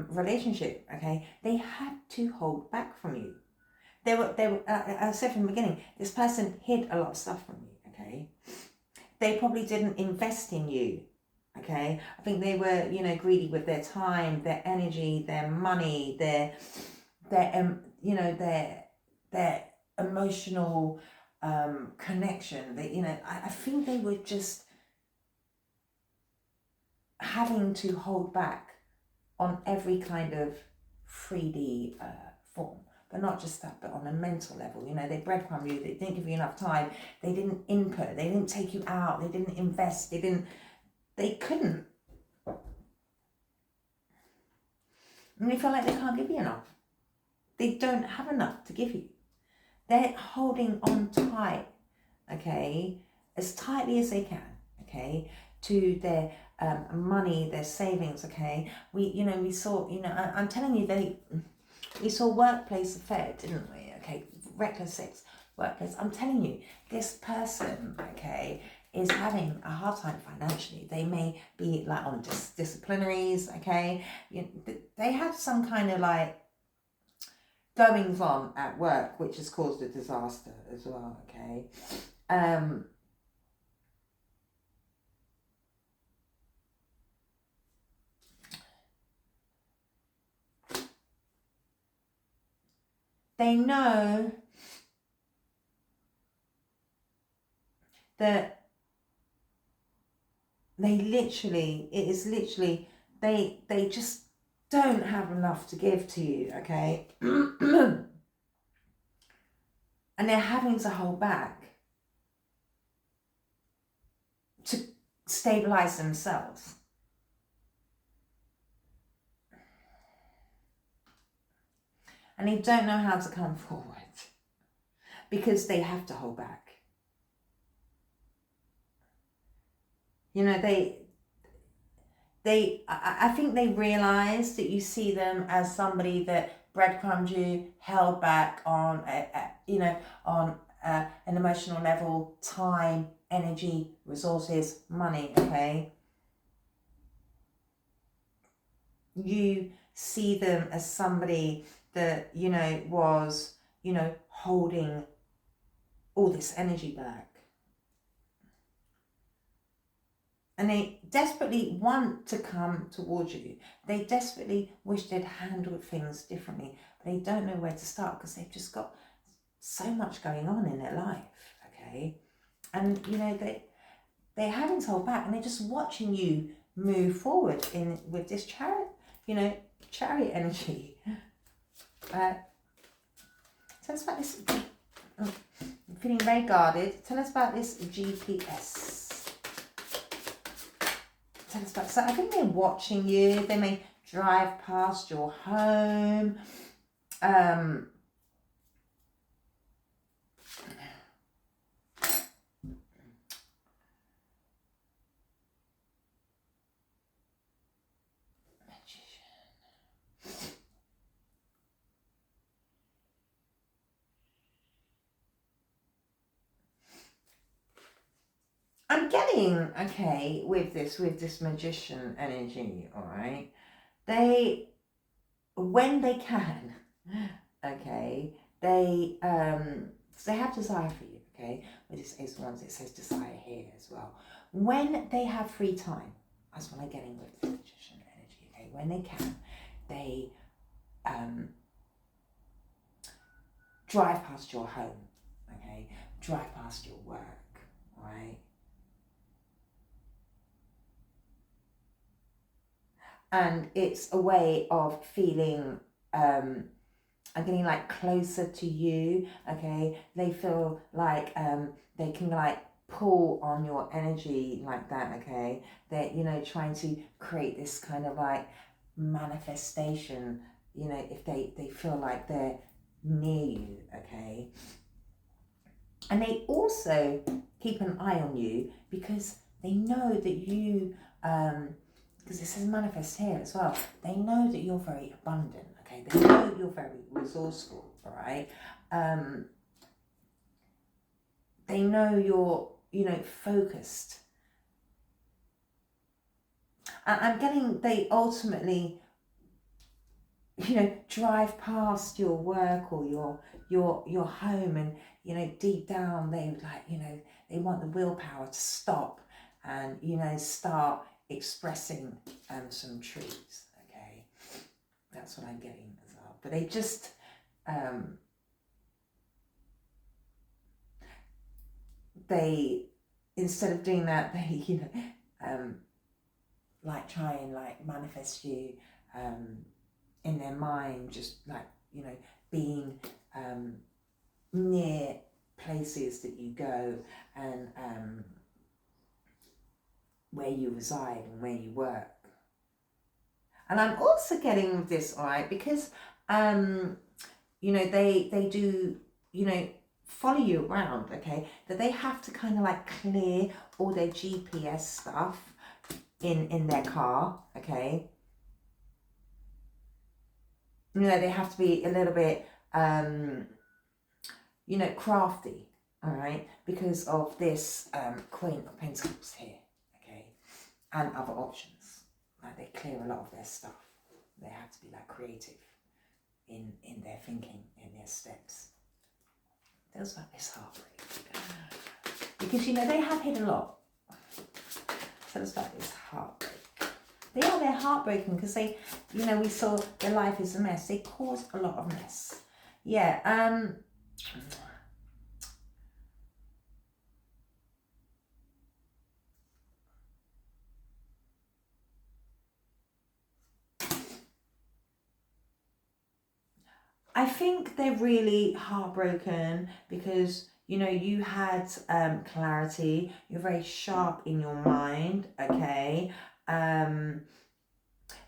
relationship, okay? They had to hold back from you. They were as I said from the beginning, this person hid a lot of stuff from you, okay? They probably didn't invest in you, okay? I think they were, you know, greedy with their time, their energy, their money, their you know, their emotional connection. They, you know, I think they were just having to hold back on every kind of 3D form. But not just that, but on a mental level. You know, they breadcrumb you, they didn't give you enough time, they didn't input, they didn't take you out, they didn't invest, they couldn't. And they feel like they can't give you enough. They don't have enough to give you. They're holding on tight, okay, as tightly as they can, okay, to their money, their savings, okay. We saw, you know, I'm telling you, we saw workplace affair, didn't we? Okay, reckless sex, workplace. I'm telling you, this person, okay, is having a hard time financially. They may be like on disciplinaries, okay. They have some kind of like goings on at work, which has caused a disaster as well, okay. They know that they just don't have enough to give to you, okay? And they're having to hold back stabilize themselves. And they don't know how to come forward because they have to hold back. You know, I think they realize that you see them as somebody that breadcrumbed you, held back on, on an emotional level, time, energy, resources, money, okay? You see them as somebody that, was, holding all this energy back. And they desperately want to come towards you. They desperately wish they'd handled things differently, but they don't know where to start because they've just got so much going on in their life, okay? And, they're having to hold back and they're just watching you move forward with this chariot energy. Tell us about this. I'm feeling very guarded. Tell us about this GPS. Tell us about. So I think they're watching you. They may drive past your home. I'm getting, okay, with this magician energy, all right, when they can, okay, they have desire for you, okay, with this Ace of Wands, it says desire here as well. When they have free time, that's what I'm getting with this magician energy, okay, when they can, they drive past your home, okay, drive past your work, right? And it's a way of feeling, I'm getting like closer to you, okay? They feel like they can like pull on your energy like that, okay? They're, trying to create this kind of like manifestation, if they feel like they're near you, okay? And they also keep an eye on you because they know that you, because it says manifest here as well, they know that you're very abundant, okay? They know you're very resourceful, all right? They know you're, focused. And I'm getting, they ultimately, drive past your work or your home and, deep down they would like, they want the willpower to stop and, start expressing some truths, okay? That's what I'm getting as well. But they just, they, instead of doing that, they, like try and like manifest you in their mind, just like, being near places that you go and where you reside and where you work. And I'm also getting with this, all right, because they do, follow you around, okay, that they have to kind of like clear all their GPS stuff in their car, okay. They have to be a little bit crafty, all right, because of this Queen of Pentacles here, okay, and other options. Like they clear a lot of their stuff. They have to be like creative in their thinking, in their steps. Feels like this heartbreak. Because, they have hid a lot. Feels like this heartbreak. They're heartbroken because they, we saw their life is a mess. They cause a lot of mess. Yeah, I think they're really heartbroken because, you know, you had clarity. You're very sharp in your mind, okay?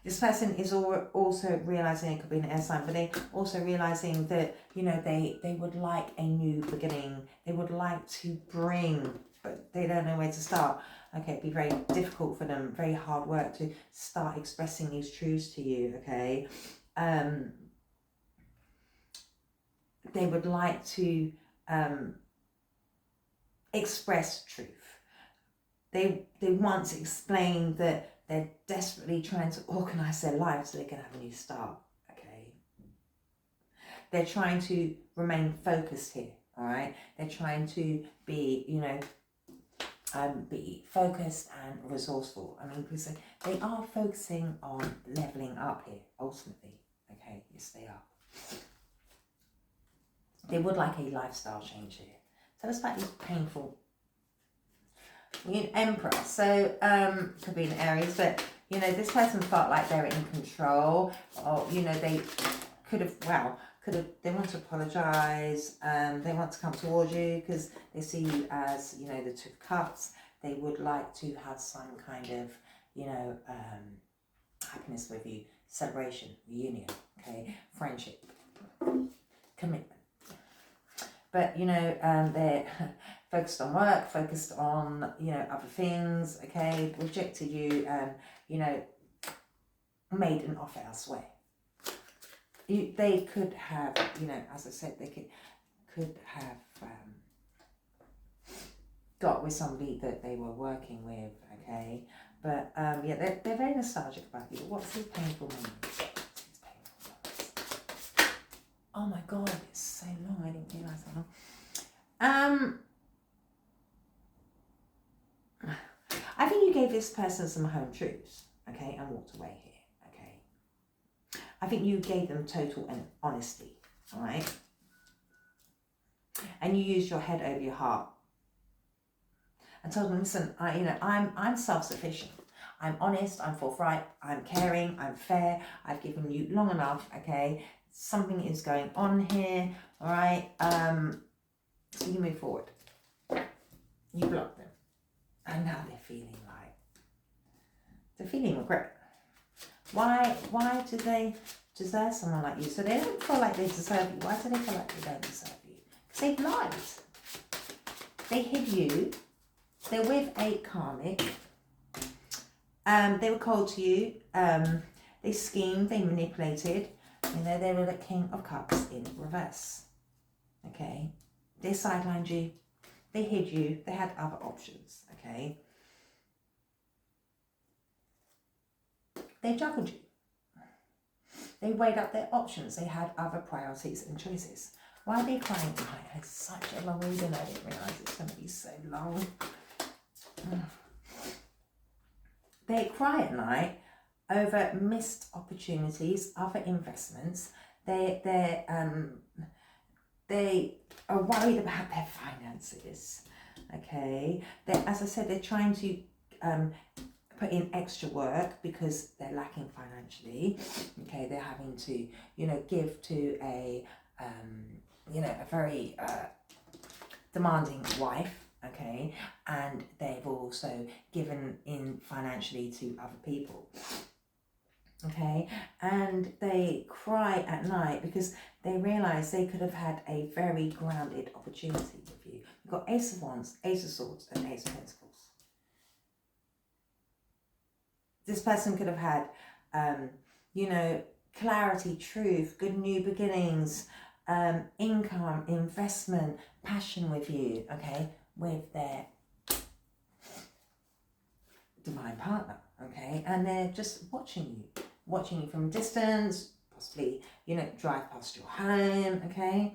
This person is also realizing, it could be an air sign, but they also realizing that, you know, they would like a new beginning. They would like to bring, but they don't know where to start. Okay, it'd be very difficult for them, very hard work to start expressing these truths to you, okay? They would like to express truth. They want to explain that they're desperately trying to organize their lives so they can have a new start, okay? They're trying to remain focused here, all right? They're trying to be, you know, be focused and resourceful. I mean, because they are focusing on leveling up here, ultimately, okay? Yes, they are. They would like a lifestyle change here. So it's slightly painful. Emperor, so could be an Aries, but you know, this person felt like they were in control, or you know, they could have, they want to apologize, they want to come towards you because they see you as, you know, the Two of Cups. They would like to have some kind of, you know, happiness with you, celebration, reunion, okay, friendship, commitment. But, you know, they're focused on work, focused on, you know, other things, okay, rejected you and, you know, made an offer elsewhere. They could have, you know, as I said, they could have got with somebody that they were working with, okay? But, yeah, they're very nostalgic about you. What's his painful moments? Oh my God, it's so long. I didn't realise that long. I think you gave this person some home truths, okay, and walked away here, okay. I think you gave them total honesty, all right, and you used your head over your heart and told them, listen, I'm self-sufficient. I'm honest. I'm forthright. I'm caring. I'm fair. I've given you long enough, okay. Something is going on here, all right? So you move forward. You block them. And now they're feeling like, they're feeling regret. Why do they deserve someone like you? So they don't feel like they deserve you. Why do they feel like they don't deserve you? Because they've lied. They hid you. They're with a karmic. They were cold to you. They schemed, they manipulated. You know, they were the King of Cups in reverse. Okay? They sidelined you. They hid you. They had other options. Okay? They juggled you. They weighed up their options. They had other priorities and choices. Why are they crying tonight? It's such a long reading. I didn't realise it's going to be so long. They cry at night over missed opportunities, other investments. They are worried about their finances. Okay, as I said, they're trying to put in extra work because they're lacking financially. Okay, they're having to, you know, give to a you know, a very demanding wife. Okay, and they've also given in financially to other people. Okay, and they cry at night because they realise they could have had a very grounded opportunity with you. You've got Ace of Wands, Ace of Swords, and Ace of Pentacles. This person could have had, you know, clarity, truth, good new beginnings, income, investment, passion with you, okay, with their divine partner, okay, and they're just watching you from a distance, possibly, you know, drive past your home, okay.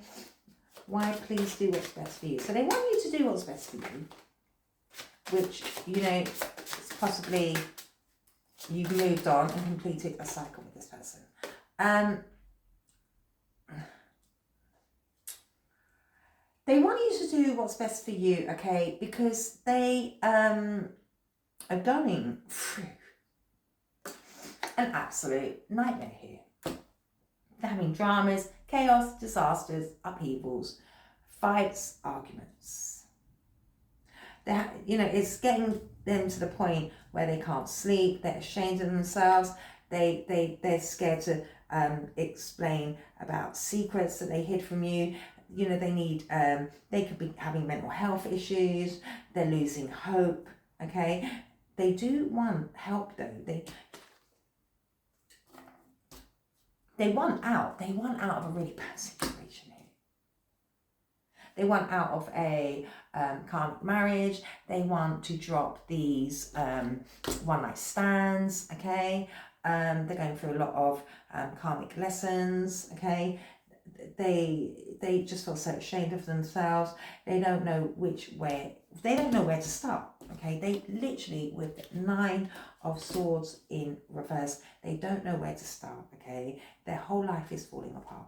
Why? Please do what's best for you. So they want you to do what's best for you, which, you know, it's possibly you've moved on and completed a cycle with this person. They want you to do what's best for you, okay, because they are going through an absolute nightmare here. They're having dramas, chaos, disasters, upheavals, fights, arguments. It's getting them to the point where they can't sleep, they're ashamed of themselves, they're scared to explain about secrets that they hid from you. They could be having mental health issues, they're losing hope, okay? They do want help though. They want out of a really bad situation here. They want out of a karmic marriage. They want to drop these one-night stands, okay? They're going through a lot of karmic lessons, okay? They just feel so ashamed of themselves. They don't know where to start, okay? They literally, with 9 of Swords in reverse, they don't know where to start, okay? Their whole life is falling apart.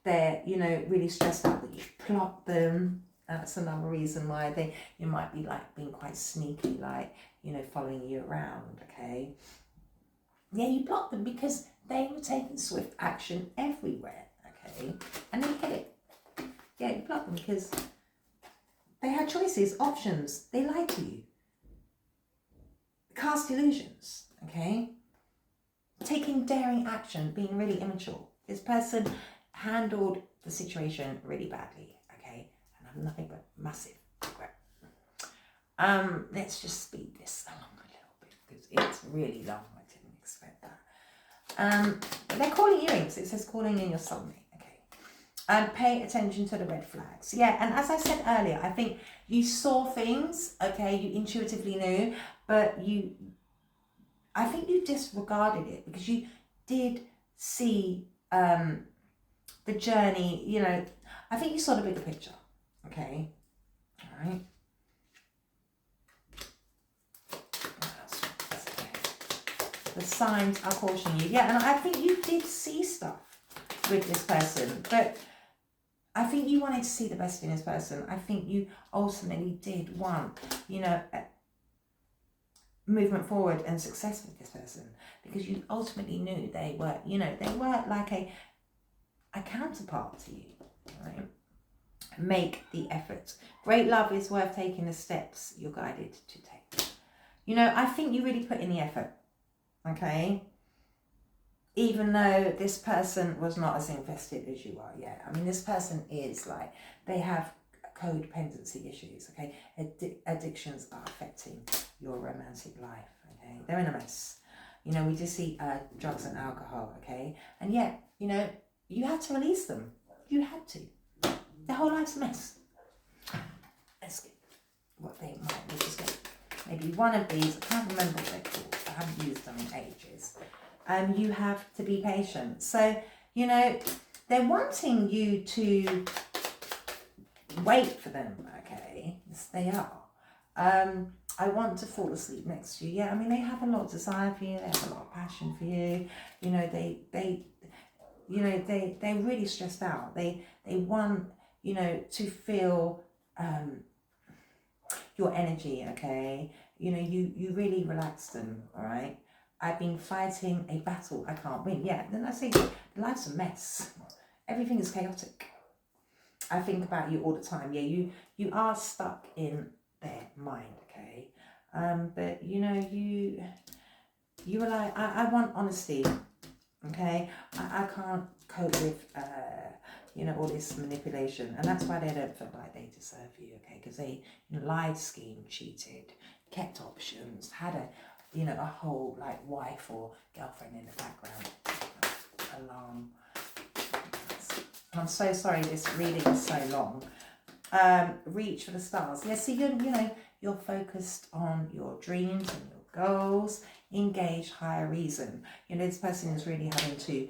They're, really stressed out that you've plopped them. That's another reason why you might be like being quite sneaky, like, following you around, okay? Yeah, you blocked them because they were taking swift action everywhere, okay? And they hit it. Yeah, you blocked them because they had choices, options. They lied to you. Cast illusions, okay? Taking daring action, being really immature. This person handled the situation really badly, okay? And I'm nothing but massive regret. Let's just speed this along a little bit because it's really long. I didn't expect that. They're calling earrings. It says calling in your soulmate, okay? Pay attention to the red flags. Yeah, and as I said earlier, I think you saw things, okay? You intuitively knew, but I think you disregarded it because you did see the journey, I think you saw the bigger picture, okay? All right. The signs are cautioning you. Yeah, and I think you did see stuff with this person, but I think you wanted to see the best in this person. I think you ultimately did want, movement forward and success with this person because you ultimately knew they were like a counterpart to you, right? Make the effort. Great love is worth taking the steps you're guided to take. I think you really put in the effort, okay? Even though this person was not as invested as you are, yeah. I mean, this person is like, they have codependency issues, okay? Addictions are affecting your romantic life, okay? They're in a mess. We just see drugs and alcohol, okay? And yet, you had to release them. You had to. Their whole life's a mess. Let's get what they might. Let's just get maybe one of these. I can't remember what they're called. I haven't used them in ages. You have to be patient. So, they're wanting you to wait for them, okay? Yes, they are. I want to fall asleep next to you. Yeah, I mean, they have a lot of desire for you. They have a lot of passion for you. They're really stressed out. They want, to feel your energy, okay? You really relax them, all right? I've been fighting a battle I can't win. Yeah, then I say life's a mess. Everything is chaotic. I think about you all the time. Yeah, you are stuck in their mind, okay? But you were like, I want honesty, okay? I can't cope with all this manipulation, and that's why they don't feel like they deserve you, okay? Because they lied, schemed, cheated, kept options, had a whole like wife or girlfriend in the background. Alarm. I'm so sorry this reading is so long. Reach for the stars. Yeah, see, you're focused on your dreams and your goals. Engage higher reason. This person is really having to,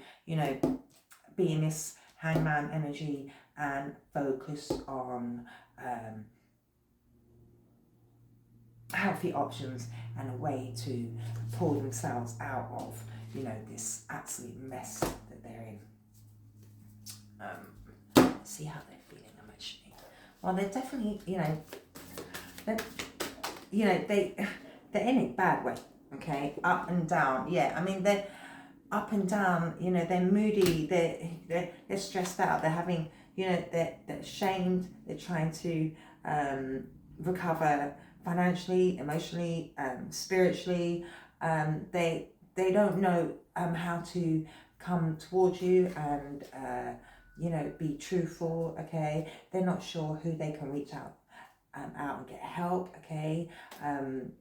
be in this hangman energy and focus on healthy options and a way to pull themselves out of, this absolute mess that they're in. See how they're feeling emotionally. Well, they're definitely, they're in a bad way, okay? Up and down. Yeah, I mean, they're up and down, they're moody, they're stressed out, they're having, you know, they're ashamed, they're trying to recover financially, emotionally, spiritually. They don't know how to come towards you and you know, be truthful. Okay, they're not sure who they can reach out and get help. Okay,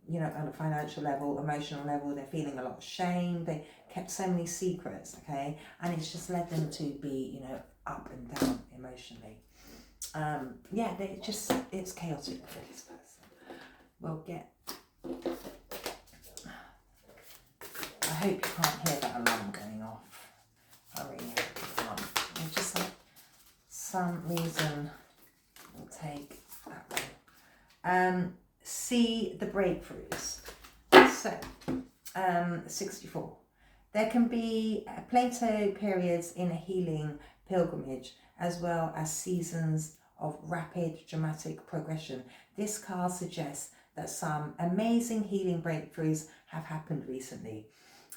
you know, on a financial level, emotional level, they're feeling a lot of shame. They kept so many secrets. Okay, and it's just led them to be, you know, up and down emotionally. Yeah, it's chaotic for this person. We'll get. I hope you can't hear that alarm going off. I really hope you can't. It's just like some reason we'll take that way. See the breakthroughs. So, 64. There can be plateau periods in a healing pilgrimage, as well as seasons of rapid, dramatic progression. This card suggests that some amazing healing breakthroughs have happened recently.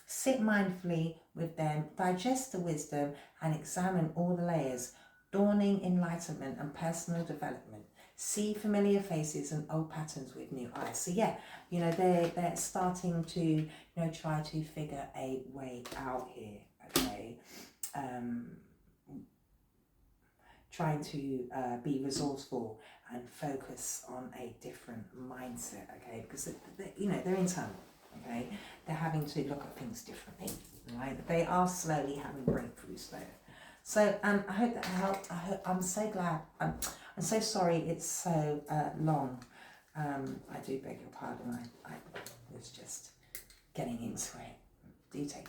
Sit mindfully with them, digest the wisdom, and examine all the layers. Dawning enlightenment and personal development. See familiar faces and old patterns with new eyes. So yeah, you know, they're starting to, you know, try to figure a way out here. Okay, trying to be resourceful and focus on a different mindset. Okay, because you know, they're internal. Okay, they're having to look at things differently. Right, they are slowly having breakthroughs there. So I hope that helped. I'm so glad. I'm so sorry it's so long. I do beg your pardon. I was just getting into it. Do take care.